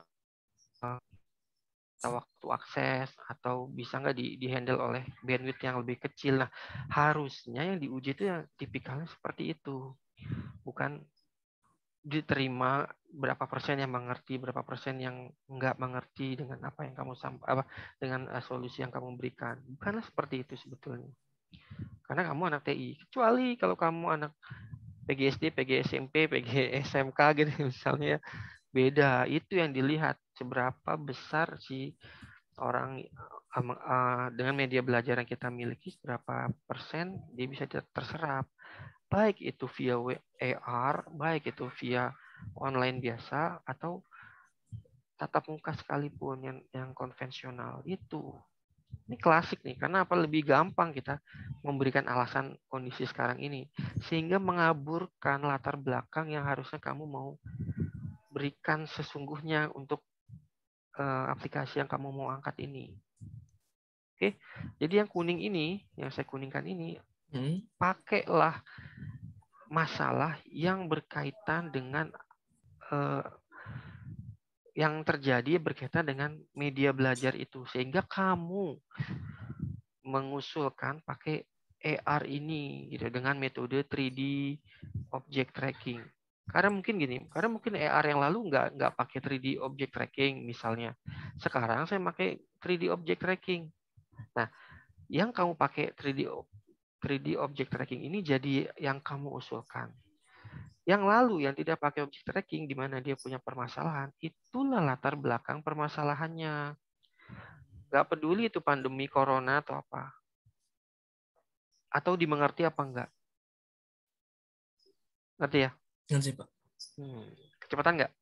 waktu akses, atau bisa nggak di-handle oleh bandwidth yang lebih kecil. Nah, harusnya yang diuji itu yang tipikalnya seperti itu. Bukan diterima berapa persen yang mengerti, berapa persen yang nggak mengerti dengan apa yang kamu dengan solusi yang kamu berikan. Bukanlah seperti itu sebetulnya. Karena kamu anak TI. Kecuali kalau kamu anak PGSD, PGSMP, PGSMK gitu misalnya, beda. Itu yang dilihat seberapa besar si orang dengan media belajar yang kita miliki, berapa persen dia bisa terserap. Baik itu via AR, baik itu via online biasa, atau tatap muka sekalipun yang konvensional itu. Ini klasik nih, karena apa? Lebih gampang kita memberikan alasan kondisi sekarang ini, sehingga mengaburkan latar belakang yang harusnya kamu mau berikan sesungguhnya untuk aplikasi yang kamu mau angkat ini. Oke, jadi yang kuning ini, yang saya kuningkan ini, pakailah masalah yang berkaitan dengan yang terjadi berkaitan dengan media belajar itu, sehingga kamu mengusulkan pakai AR ini gitu dengan metode 3D object tracking. Karena mungkin AR yang lalu nggak pakai 3D object tracking misalnya. Sekarang saya pakai 3D object tracking. Nah, yang kamu pakai 3D object tracking ini jadi yang kamu usulkan. Yang lalu yang tidak pakai object tracking, di mana dia punya permasalahan, itulah latar belakang permasalahannya. Nggak peduli itu pandemi corona atau apa. Atau dimengerti apa enggak. Ngerti ya? Ngerti, Pak. Kecepatan nggak?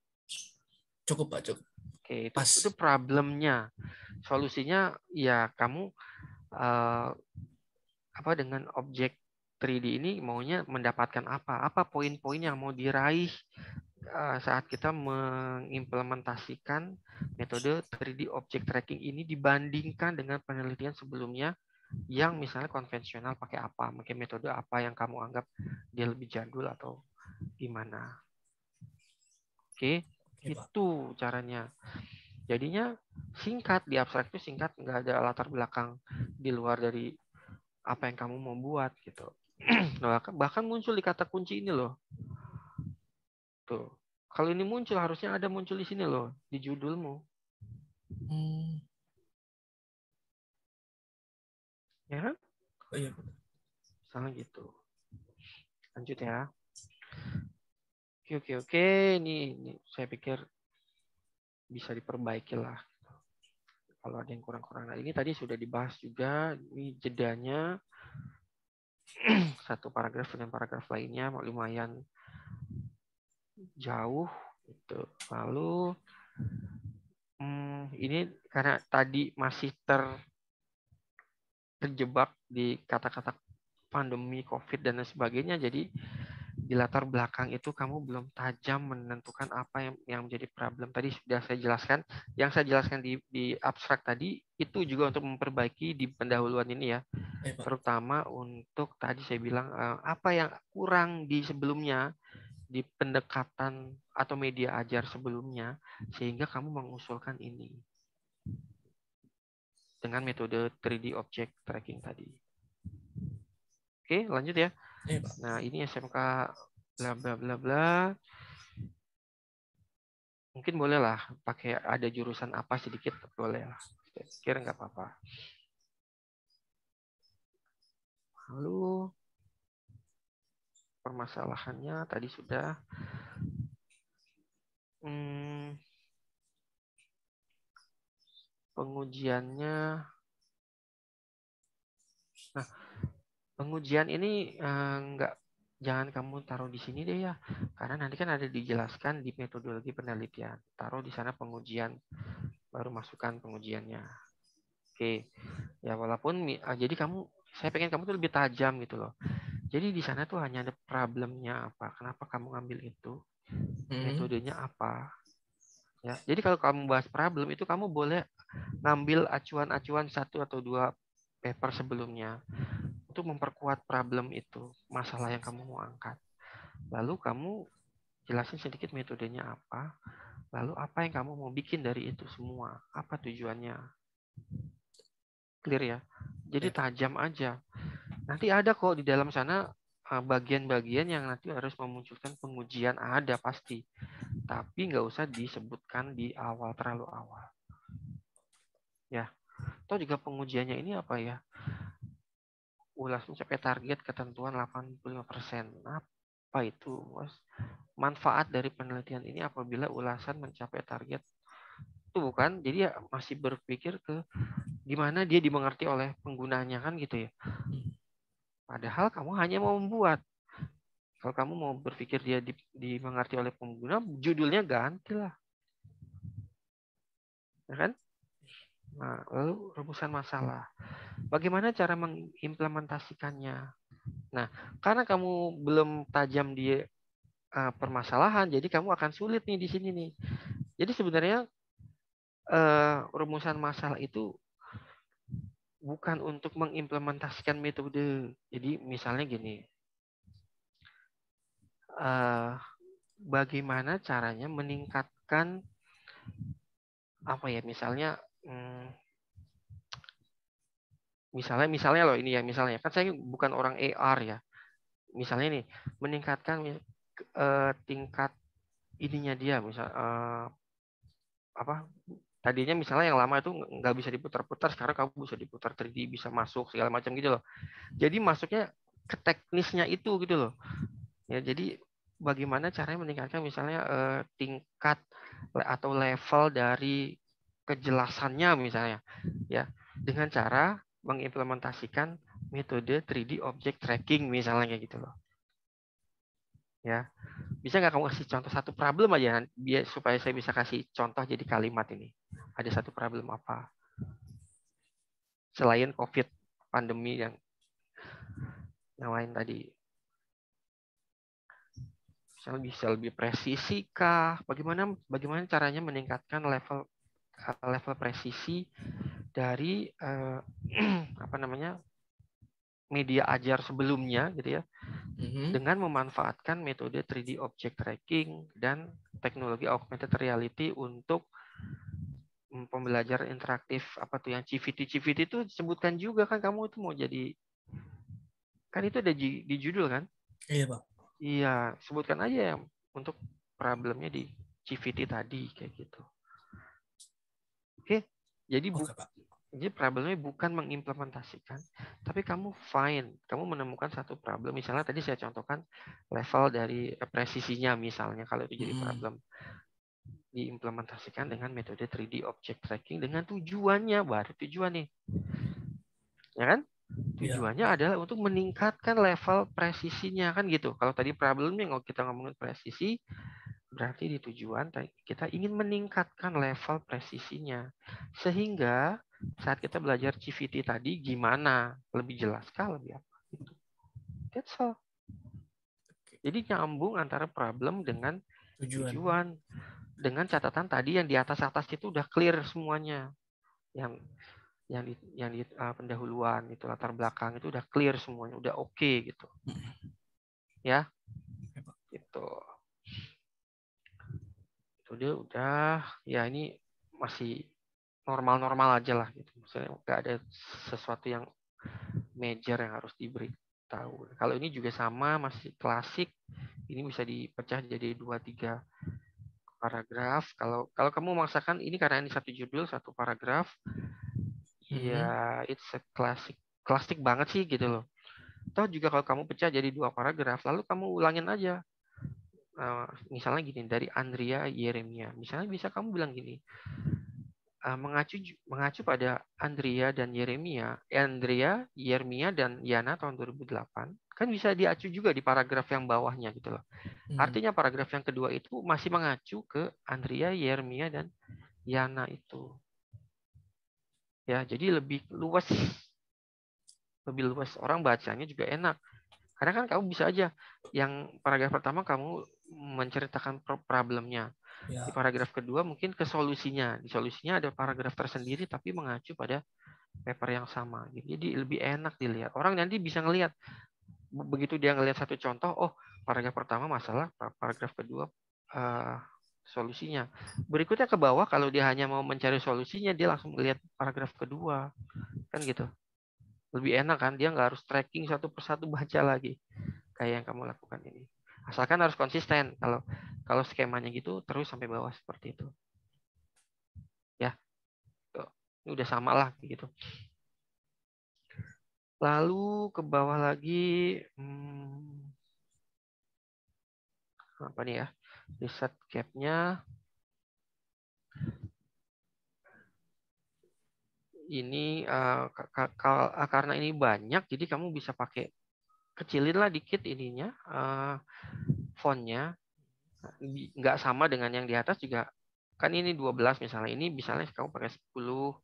Cukup, Pak. Cukup. Oke, itu problemnya. Solusinya ya kamu dengan objek 3D ini maunya mendapatkan apa? Apa poin-poin yang mau diraih saat kita mengimplementasikan metode 3D object tracking ini dibandingkan dengan penelitian sebelumnya yang misalnya konvensional pakai apa, pakai metode apa yang kamu anggap dia lebih jadul atau gimana. Oke, itu caranya. Jadinya singkat, di abstrak itu singkat, nggak ada latar belakang di luar dari apa yang kamu mau buat gitu. Bahkan muncul di kata kunci ini loh. Tuh. Kalau ini muncul, harusnya ada muncul di sini loh, di judulmu. Ya kan? Oh, iya. Misalnya gitu. Lanjut ya. Oke. Ini saya pikir bisa diperbaiki lah. Kalau ada yang kurang-kurang. Nah, ini tadi sudah dibahas juga. Ini jedanya. Satu paragraf dengan paragraf lainnya lumayan jauh. Gitu. Lalu ini karena tadi masih terjebak di kata-kata pandemi, COVID, dan lain sebagainya. Jadi di latar belakang itu kamu belum tajam menentukan apa yang menjadi problem. Tadi sudah saya jelaskan. Yang saya jelaskan di abstrak tadi itu juga untuk memperbaiki di pendahuluan ini ya. Terutama untuk tadi saya bilang apa yang kurang di sebelumnya, di pendekatan atau media ajar sebelumnya, sehingga kamu mengusulkan ini dengan metode 3D object tracking tadi. Oke, lanjut ya. Nah, ini SMK bla bla bla bla. Mungkin bolehlah pakai ada jurusan apa sedikit, boleh lah. Saya pikir nggak apa-apa. Lalu permasalahannya tadi sudah. Pengujiannya. Nah, pengujian ini jangan kamu taruh di sini deh ya, karena nanti kan ada dijelaskan di metodologi penelitian. Taruh di sana pengujian, baru masukkan pengujiannya. Oke, ya walaupun jadi saya pengen kamu tuh lebih tajam gitu loh. Jadi di sana tuh hanya ada problemnya apa, kenapa kamu ngambil itu, metodenya apa. Ya, jadi kalau kamu bahas problem itu kamu boleh ngambil acuan-acuan 1 atau 2 paper sebelumnya untuk memperkuat problem itu, masalah yang kamu mau angkat. Lalu kamu jelasin sedikit metodenya apa, lalu apa yang kamu mau bikin dari itu semua, apa tujuannya. Clear ya? Jadi tajam aja. Nanti ada kok di dalam sana bagian-bagian yang nanti harus memunculkan pengujian, ada pasti. Tapi nggak usah disebutkan di awal, terlalu awal. Ya. Atau juga pengujiannya ini apa ya? Ulas mencapai target ketentuan 85%. Apa itu? Manfaat dari penelitian ini apabila ulasan mencapai target itu bukan. Jadi ya masih berpikir ke gimana dia dimengerti oleh penggunanya kan gitu ya. Padahal kamu hanya mau membuat. Kalau kamu mau berpikir dia dimengerti oleh pengguna, judulnya ganti lah. Ya kan? Nah, lalu rumusan masalah. Bagaimana cara mengimplementasikannya? Nah, karena kamu belum tajam di permasalahan, jadi kamu akan sulit nih di sini nih. Jadi sebenarnya rumusan masalah itu bukan untuk mengimplementasikan metode. Jadi misalnya gini, bagaimana caranya meningkatkan apa ya? Misalnya loh ini ya, misalnya kan saya bukan orang AR ya. Misalnya nih, meningkatkan tingkat ininya dia, misal apa? Tadinya misalnya yang lama itu nggak bisa diputar-putar, sekarang kamu bisa diputar 3D, bisa masuk segala macam gitu loh. Jadi masuknya ke teknisnya itu gitu loh. Ya, jadi bagaimana caranya meningkatkan misalnya tingkat atau level dari kejelasannya misalnya, ya dengan cara mengimplementasikan metode 3D object tracking misalnya kayak gitu loh. Ya, bisa nggak kamu kasih contoh satu problem aja biar supaya saya bisa kasih contoh jadi kalimat ini. Ada satu problem apa? Selain COVID, pandemi yang lain tadi. Bisa lebih presisi kah? Bagaimana caranya meningkatkan level presisi dari media ajar sebelumnya gitu ya, dengan memanfaatkan metode 3D object tracking dan teknologi augmented reality untuk pembelajaran interaktif apa tuh yang CVT itu disebutkan juga kan, kamu itu mau jadi Kan itu ada di judul kan? Iya, Pak. Iya, sebutkan aja ya untuk problemnya di CVT tadi kayak gitu. Oke, jadi Oke, Pak. jadi problemnya bukan mengimplementasikan, tapi kamu kamu menemukan satu problem. Misalnya tadi saya contohkan level dari presisinya misalnya, kalau itu jadi problem. Diimplementasikan dengan metode 3D object tracking dengan tujuannya, baru tujuan nih. Ya kan? Tujuannya adalah untuk meningkatkan level presisinya kan gitu. Kalau tadi problemnya kita ngomongin presisi, berarti di tujuan kita ingin meningkatkan level presisinya. Sehingga saat kita belajar CVT tadi gimana? Lebih jelas kah? Lebih apa? Gitu. That's all. Jadi nyambung antara problem dengan tujuan. Dengan catatan tadi yang di atas itu udah clear semuanya. Yang di pendahuluan itu latar belakang itu udah clear semuanya, udah oke gitu. Ya. Gitu. Itu dia udah ya ini masih normal-normal aja lah gitu. Maksudnya nggak ada sesuatu yang major yang harus diberitahu. Kalau ini juga sama, masih klasik. Ini bisa dipecah jadi 2-3 paragraf. Kalau kamu memaksakan ini karena ini satu judul, satu paragraf, ya it's a klasik banget sih gitu loh. Toh juga kalau kamu pecah jadi 2 paragraf, lalu kamu ulangin aja. Misalnya gini, dari Andrea Yeremia. Misalnya bisa kamu bilang gini, mengacu pada Andrea, Yeremia dan Yana tahun 2008, kan bisa diacu juga di paragraf yang bawahnya gitu loh. Artinya paragraf yang kedua itu masih mengacu ke Andrea, Yeremia dan Yana itu. Ya, jadi lebih luas orang bacanya juga enak. Karena kan kamu bisa aja yang paragraf pertama kamu menceritakan problemnya. Di paragraf kedua mungkin ke solusinya. Di solusinya ada paragraf tersendiri tapi mengacu pada paper yang sama. Jadi lebih enak dilihat. Orang nanti bisa ngelihat. Begitu dia ngelihat satu contoh, oh paragraf pertama masalah, paragraf kedua solusinya. Berikutnya ke bawah kalau dia hanya mau mencari solusinya, dia langsung melihat paragraf kedua. Kan gitu. Lebih enak kan, dia nggak harus tracking satu persatu baca lagi kayak yang kamu lakukan ini. Asalkan harus konsisten. Kalau skemanya gitu terus sampai bawah seperti itu. Ya, ini udah sama lah gitu. Lalu ke bawah lagi, apa nih ya? Reset gap-nya. Ini karena ini banyak, jadi kamu bisa pakai kecilin lah dikit ininya, fontnya. Nggak sama dengan yang di atas juga. Kan ini 12 misalnya. Ini misalnya kamu pakai 10.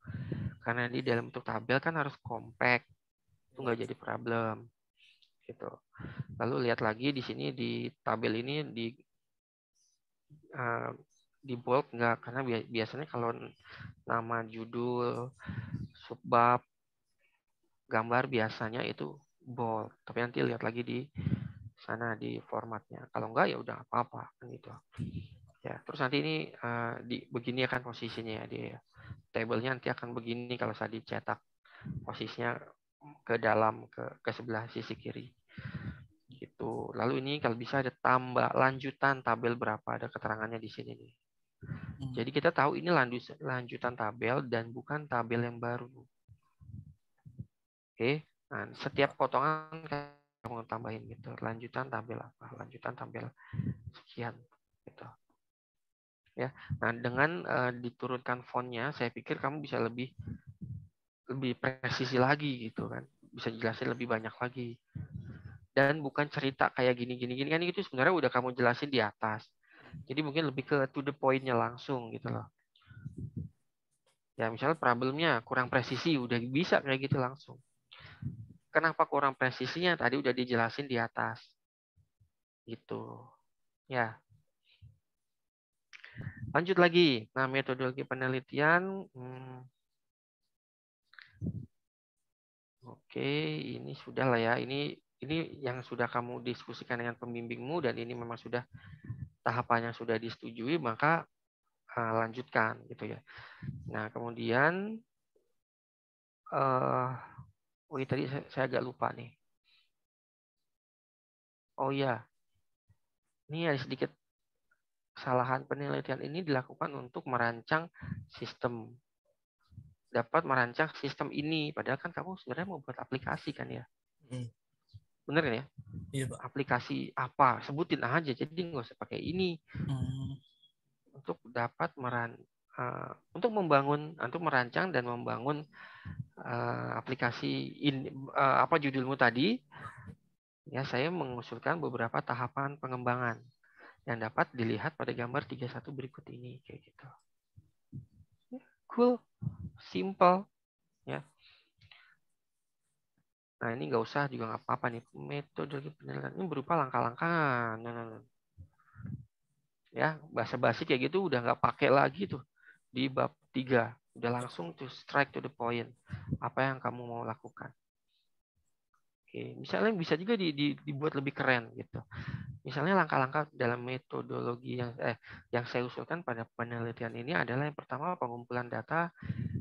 Karena di dalam bentuk tabel kan harus compact. Itu nggak jadi problem. Gitu. Lalu lihat lagi di sini di tabel ini di bold nggak, karena biasanya kalau nama judul, subbab, gambar biasanya itu bold. Tapi nanti lihat lagi di sana di formatnya. Kalau enggak ya udah apa-apa kan gitu. Ya, terus nanti ini begini akan posisinya ya dia. Tabelnya nanti akan begini kalau saya dicetak. Posisinya ke dalam ke sebelah sisi kiri. Gitu. Lalu ini kalau bisa ada tambah lanjutan tabel berapa, ada keterangannya di sini nih. Jadi kita tahu ini lanjutan tabel dan bukan tabel yang baru. Oke. Nah, setiap potongan kamu tambahin gitu. Lanjutan tabel apa? Lanjutan tabel sekian gitu. Ya. Nah, dengan diturunkan fontnya, saya pikir kamu bisa lebih presisi lagi gitu kan. Bisa jelasin lebih banyak lagi. Dan bukan cerita kayak gini kan itu sebenarnya udah kamu jelasin di atas. Jadi mungkin lebih ke to the point-nya langsung gitu loh. Ya misalnya problemnya kurang presisi, udah bisa kayak gitu langsung. Kenapa kurang presisinya? Tadi udah dijelasin di atas. Gitu. Ya. Lanjut lagi. Nah, metodologi penelitian. Oke, ini sudah lah ya. Ini yang sudah kamu diskusikan dengan pembimbingmu dan ini memang sudah tahapannya sudah disetujui, maka lanjutkan gitu ya. Nah, kemudian ini tadi saya agak lupa nih. oh ya, ini ada sedikit kesalahan. Penelitian ini dilakukan untuk merancang sistem. Dapat merancang sistem ini. Padahal kan kamu sebenarnya mau buat aplikasi kan ya. Bener kan ya? Iya, Pak. Aplikasi apa? Sebutin aja. Jadi nggak usah pakai ini. Untuk dapat untuk merancang dan membangun aplikasi ini, apa judulmu tadi? Ya, saya mengusulkan beberapa tahapan pengembangan yang dapat dilihat pada gambar 31 berikut ini, kayak gitu. Cool, simple, ya. Nah, ini nggak usah juga nggak apa-apa nih. Metode penelitian ini berupa langkah-langkah. Ya, basa-basi kayak gitu udah nggak pakai lagi tuh di bab 3. Udah langsung to strike to the point. Apa yang kamu mau lakukan. Oke, misalnya bisa juga dibuat lebih keren gitu. Misalnya langkah-langkah dalam metodologi yang saya usulkan pada penelitian ini adalah yang pertama pengumpulan data,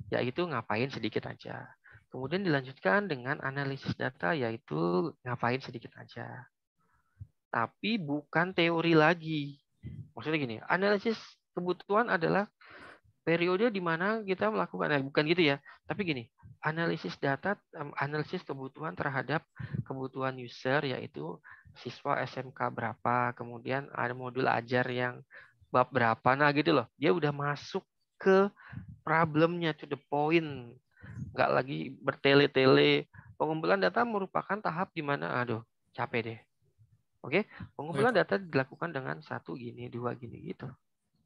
yaitu ngapain sedikit aja. Kemudian dilanjutkan dengan analisis data, yaitu ngapain sedikit aja. Tapi bukan teori lagi. Maksudnya gini, analisis kebutuhan adalah periode di mana kita melakukan, bukan gitu ya, tapi gini, analisis data, analisis kebutuhan terhadap kebutuhan user, yaitu siswa SMK berapa, kemudian ada modul ajar yang bab berapa, nah gitu loh, dia udah masuk ke problemnya, to the point, nggak lagi bertele-tele. Pengumpulan data merupakan tahap di mana, aduh, capek deh. Oke, pengumpulan data dilakukan dengan 1 gini, 2 gini gitu.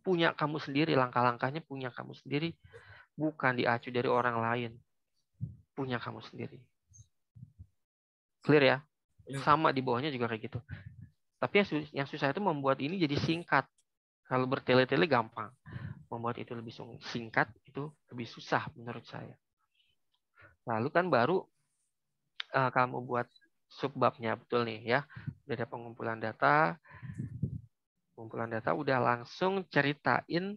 Punya kamu sendiri, langkah-langkahnya punya kamu sendiri, bukan diacu dari orang lain. Punya kamu sendiri. Clear ya? Sama di bawahnya juga kayak gitu. Tapi yang susah itu membuat ini jadi singkat. Kalau bertele-tele gampang. Membuat itu lebih singkat itu lebih susah menurut saya. Lalu kan baru kamu buat subbabnya, betul nih ya. Udah ada pengumpulan data. Pengumpulan data udah langsung ceritain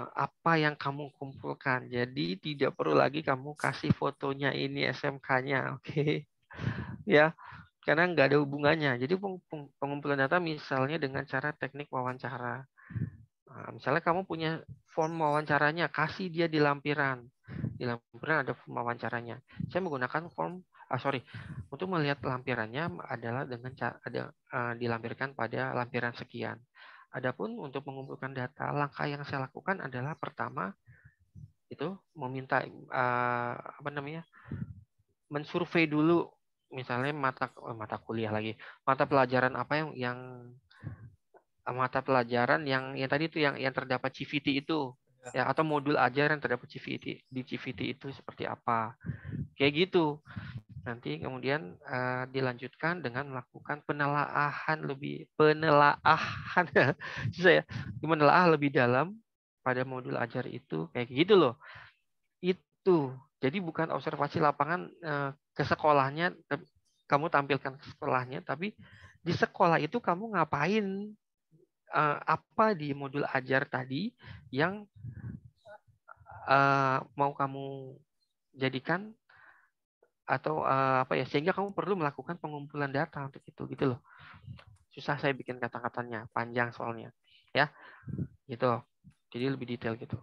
apa yang kamu kumpulkan. Jadi tidak perlu lagi kamu kasih fotonya ini SMK-nya, oke? Ya, karena nggak ada hubungannya. Jadi pengumpulan data misalnya dengan cara teknik wawancara. Nah, misalnya kamu punya form wawancaranya, kasih dia di lampiran. Di lampiran ada form wawancaranya. Saya menggunakan untuk melihat lampirannya adalah dengan dilampirkan pada lampiran sekian. Adapun untuk mengumpulkan data, langkah yang saya lakukan adalah pertama itu meminta mensurvei dulu, misalnya mata kuliah lagi, mata pelajaran apa yang mata pelajaran yang tadi itu yang terdapat CVT itu ya, atau modul ajar yang terdapat CVT di CVT itu seperti apa, kayak gitu. Nanti kemudian dilanjutkan dengan melakukan penelaahan menelaah lebih dalam pada modul ajar itu, kayak gitu loh. Itu jadi bukan observasi lapangan ke sekolahnya, kamu tampilkan ke sekolahnya, tapi di sekolah itu kamu ngapain, apa di modul ajar tadi yang mau kamu jadikan atau sehingga kamu perlu melakukan pengumpulan data untuk itu, gitu loh. Susah saya bikin kata-katanya, panjang soalnya ya, gitu. Jadi lebih detail gitu.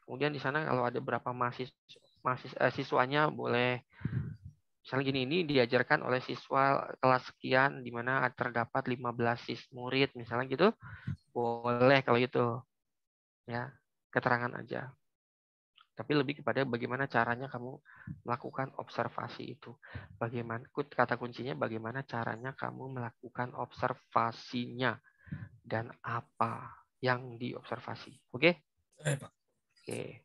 Kemudian di sana kalau ada berapa siswanya boleh, misalnya gini, ini diajarkan oleh siswa kelas sekian di mana terdapat 15 murid misalnya gitu, boleh kalau gitu ya, keterangan aja. Tapi lebih kepada bagaimana caranya kamu melakukan observasi itu. Bagaimana, kata kuncinya bagaimana caranya kamu melakukan observasinya dan apa yang diobservasi. Oke? Oke.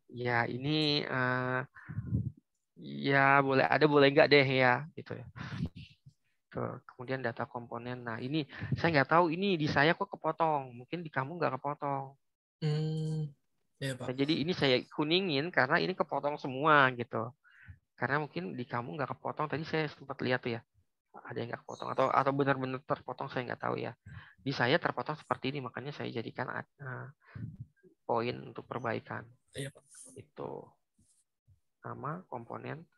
Ya, ini ya boleh ada, boleh enggak deh ya, gitu ya. Kemudian data komponen. Nah, ini saya nggak tahu ini di saya kok kepotong. Mungkin di kamu nggak kepotong. Ya, Pak. Nah, jadi ini saya kuningin karena ini kepotong semua gitu. Karena mungkin di kamu nggak kepotong. Tadi saya sempat lihat tuh ya, ada yang nggak kepotong atau benar-benar terpotong, saya nggak tahu ya. Di saya terpotong seperti ini, makanya saya jadikan poin untuk perbaikan. Iya, Pak. Itu nama komponen.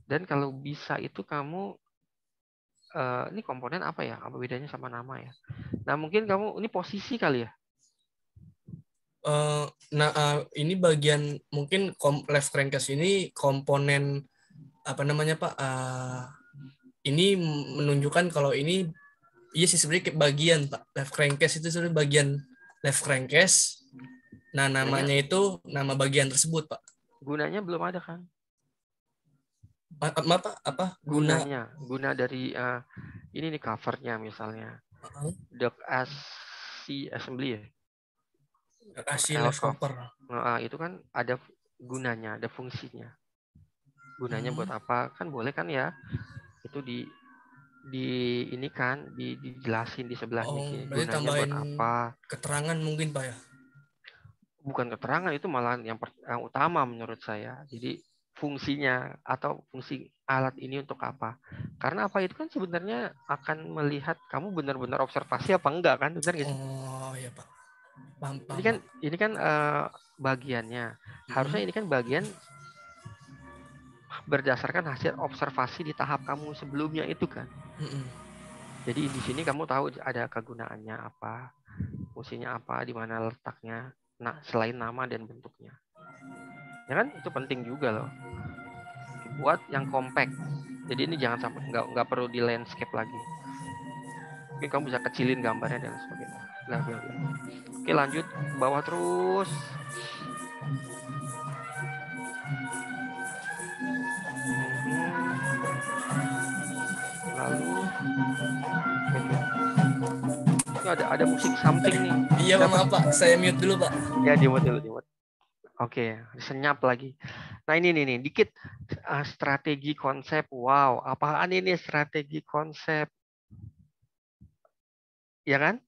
Dan kalau bisa itu kamu ini komponen apa ya? Apa bedanya sama nama ya? Nah, mungkin kamu ini posisi kali ya? Ini bagian mungkin left crankcase ini komponen apa namanya Pak? Ini menunjukkan kalau ini iya sih sebenarnya bagian Pak. Left crankcase itu sebenarnya bagian left crankcase. Nah, namanya itu nama bagian tersebut Pak. Gunanya belum ada kan? Apa? Guna dari ini nih covernya misalnya. Dock assembly ya. Left cover. Nah, itu kan ada gunanya, ada fungsinya. Gunanya buat apa? Kan boleh kan ya? Itu di ini kan dijelasin di sebelahnya. Gunanya buat apa? Keterangan mungkin Pak ya? Bukan keterangan, itu malah yang utama menurut saya. Jadi fungsinya atau fungsi alat ini untuk apa? Karena apa itu kan sebenarnya akan melihat kamu benar-benar observasi apa enggak kan, benar nggak sih? Oh iya Pak. Paham, ini kan bagiannya. Harusnya ini kan bagian berdasarkan hasil observasi di tahap kamu sebelumnya itu kan. Jadi di sini kamu tahu ada kegunaannya apa, fungsinya apa, di mana letaknya. Nah, selain nama dan bentuknya. Ya kan itu penting juga loh. Buat yang compact. Jadi ini jangan sampai nggak perlu di landscape lagi. Mungkin kamu bisa kecilin gambarnya dan sebagainya. Oke, lanjut ke bawah terus. Lalu itu ada musik samping nih. Iya Pak, saya mute dulu Pak. Ya, di mute. Oke, senyap lagi. Nah ini nih dikit strategi konsep. Wow, apaan ini strategi konsep? Ya kan?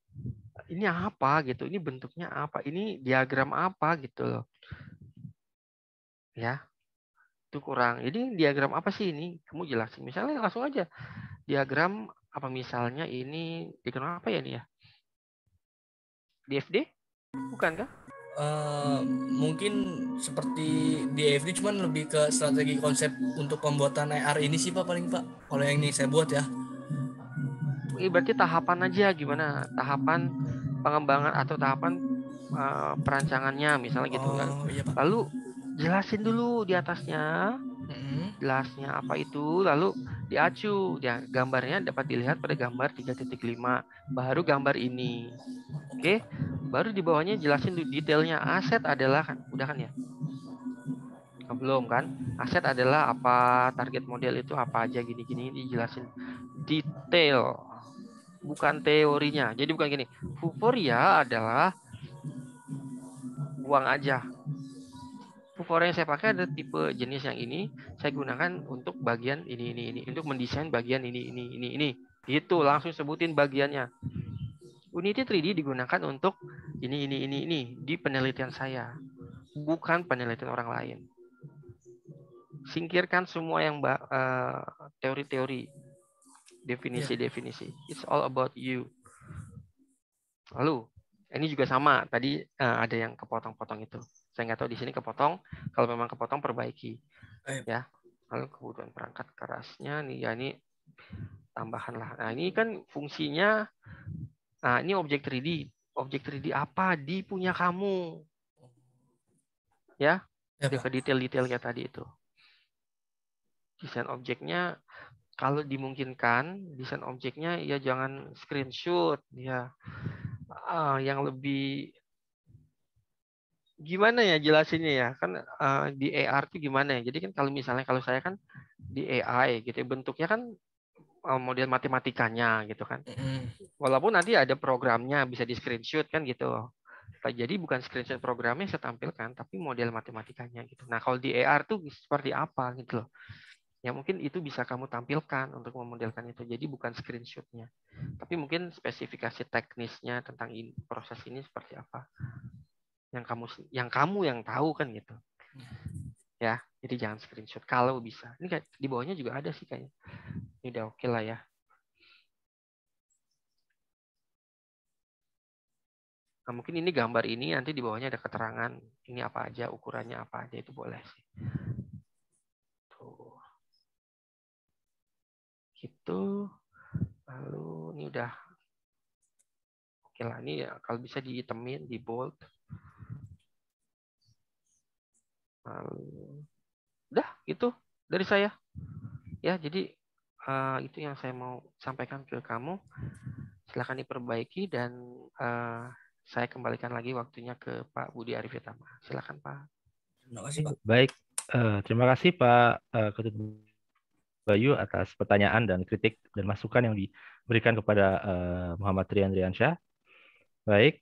Ini apa gitu? Ini bentuknya apa? Ini diagram apa gitu loh? Ya, itu kurang. Jadi diagram apa sih ini? Kamu jelasin. Misalnya langsung aja diagram apa misalnya ini diagram apa ya nih ya? DFD? Bukan kah? Mungkin seperti DFD cuman lebih ke strategi konsep untuk pembuatan AR ini sih Pak paling Pak. Kalau yang ini saya buat ya. Berarti tahapan aja gimana? Tahapan pengembangan atau tahapan perancangannya misalnya gitu kan. Iya, Pak. Lalu jelasin dulu di atasnya. Jelasnya apa itu, lalu diacu ya, gambarnya dapat dilihat pada gambar 3.5 baru gambar ini. Oke, baru di bawahnya jelasin detailnya. Aset adalah kan udah kan ya, belum kan, aset adalah apa, target model itu apa aja, gini-gini dijelasin detail, bukan teorinya. Jadi bukan gini, Vuforia adalah buang aja. Vuforia yang saya pakai ada tipe jenis yang ini, saya gunakan untuk bagian ini, untuk mendesain bagian ini. Gitu, langsung sebutin bagiannya. Unity 3D digunakan untuk ini di penelitian saya, bukan penelitian orang lain. Singkirkan semua yang teori-teori, definisi-definisi. It's all about you. Lalu, ini juga sama. Tadi ada yang kepotong-potong itu. Saya nggak tahu di sini kepotong. Kalau memang kepotong, perbaiki. Ya. Lalu kebutuhan perangkat kerasnya nih, ya ini tambahan lah. Nah ini kan fungsinya. Nah ini objek 3D. Objek 3D apa di punya kamu? Ya. Ke detail-detailnya tadi itu. Desain objeknya, kalau dimungkinkan, desain objeknya ya jangan screenshot, ya. Yang lebih gimana ya jelasinnya ya, kan di AR itu gimana ya, jadi kan kalau misalnya kalau saya kan di AI gitu bentuknya kan model matematikanya gitu kan, walaupun nanti ada programnya bisa di screenshot kan gitu, jadi bukan screenshot programnya saya tampilkan tapi model matematikanya gitu. Nah kalau di AR tuh seperti apa gitu loh ya, mungkin itu bisa kamu tampilkan untuk memodelkan itu, jadi bukan screenshotnya tapi mungkin spesifikasi teknisnya tentang proses ini seperti apa yang kamu yang tahu kan gitu ya. Jadi jangan screenshot kalau bisa. Ini kayak di bawahnya juga ada sih kayaknya. Ini udah oke lah ya. Nah, mungkin ini gambar ini nanti di bawahnya ada keterangan ini apa aja, ukurannya apa aja, itu boleh sih. Tuh. Gitu. Lalu ini udah oke lah, ini ya kalau bisa dihitemin, di bold. Lalu udah itu dari saya. Ya, jadi itu yang saya mau sampaikan ke kamu. Silakan diperbaiki dan saya kembalikan lagi waktunya ke Pak Budi Arifitama. Silakan Pak. Terima kasih Pak. Baik, terima kasih Pak Ketut Bayu atas pertanyaan dan kritik dan masukan yang diberikan kepada Muhammad Tri Andriansyah. Baik,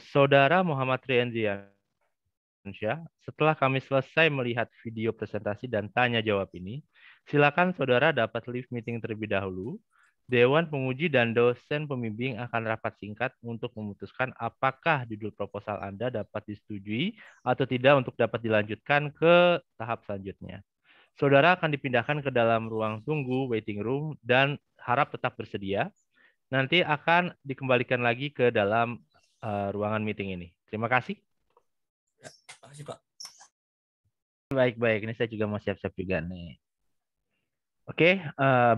Saudara Muhammad Tri Andriansyah, setelah kami selesai melihat video presentasi dan tanya jawab ini, silakan saudara dapat leave meeting terlebih dahulu. Dewan Penguji dan dosen pembimbing akan rapat singkat untuk memutuskan apakah judul proposal Anda dapat disetujui atau tidak untuk dapat dilanjutkan ke tahap selanjutnya. Saudara akan dipindahkan ke dalam ruang tunggu waiting room dan harap tetap bersedia. Nanti akan dikembalikan lagi ke dalam ruangan meeting ini. Terima kasih. Ya, terima kasih Pak. Baik. Ini saya juga mau siap-siap juga nih. Oke,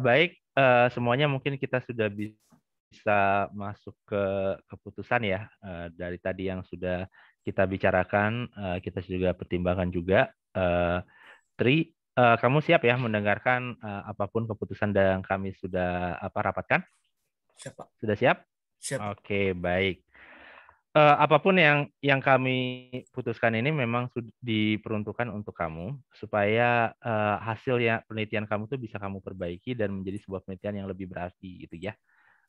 baik. Semuanya mungkin kita sudah bisa masuk ke keputusan ya. Dari tadi yang sudah kita bicarakan, kita juga pertimbangkan juga. Tri, kamu siap ya mendengarkan apapun keputusan yang kami sudah rapatkan? Siap Pak. Sudah siap? Siap. Oke, baik. Apapun yang kami putuskan ini memang diperuntukkan untuk kamu supaya hasil penelitian kamu tuh bisa kamu perbaiki dan menjadi sebuah penelitian yang lebih berarti gitu ya.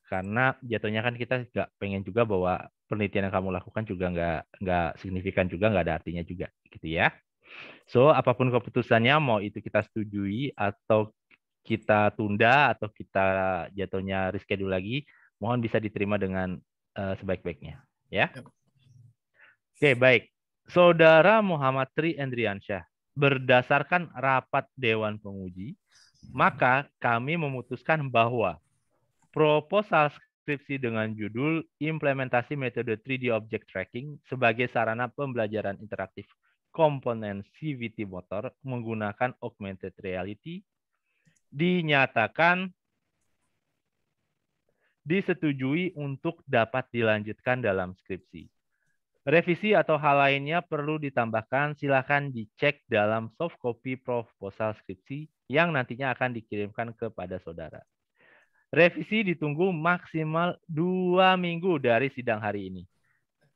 Karena jatuhnya kan kita nggak pengen juga bahwa penelitian yang kamu lakukan juga nggak signifikan juga, nggak ada artinya juga gitu ya. So apapun keputusannya, mau itu kita setujui atau kita tunda atau kita jatuhnya reschedule lagi, mohon bisa diterima dengan sebaik-baiknya. Ya. Oke, baik. Saudara Muhammad Tri Andriansyah, berdasarkan rapat Dewan Penguji, maka kami memutuskan bahwa proposal skripsi dengan judul Implementasi Metode 3D Object Tracking sebagai sarana pembelajaran interaktif komponen CVT motor menggunakan augmented reality dinyatakan disetujui untuk dapat dilanjutkan dalam skripsi. Revisi atau hal lainnya perlu ditambahkan, silakan dicek dalam soft copy proposal skripsi yang nantinya akan dikirimkan kepada saudara. Revisi ditunggu maksimal 2 minggu dari sidang hari ini.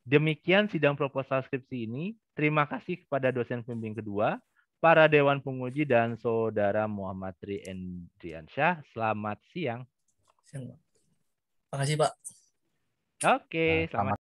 Demikian sidang proposal skripsi ini. Terima kasih kepada dosen pembimbing kedua, para Dewan Penguji, dan Saudara Muhammad Tri Andriansyah. Selamat siang. Terima kasih Pak. Oke, selamat.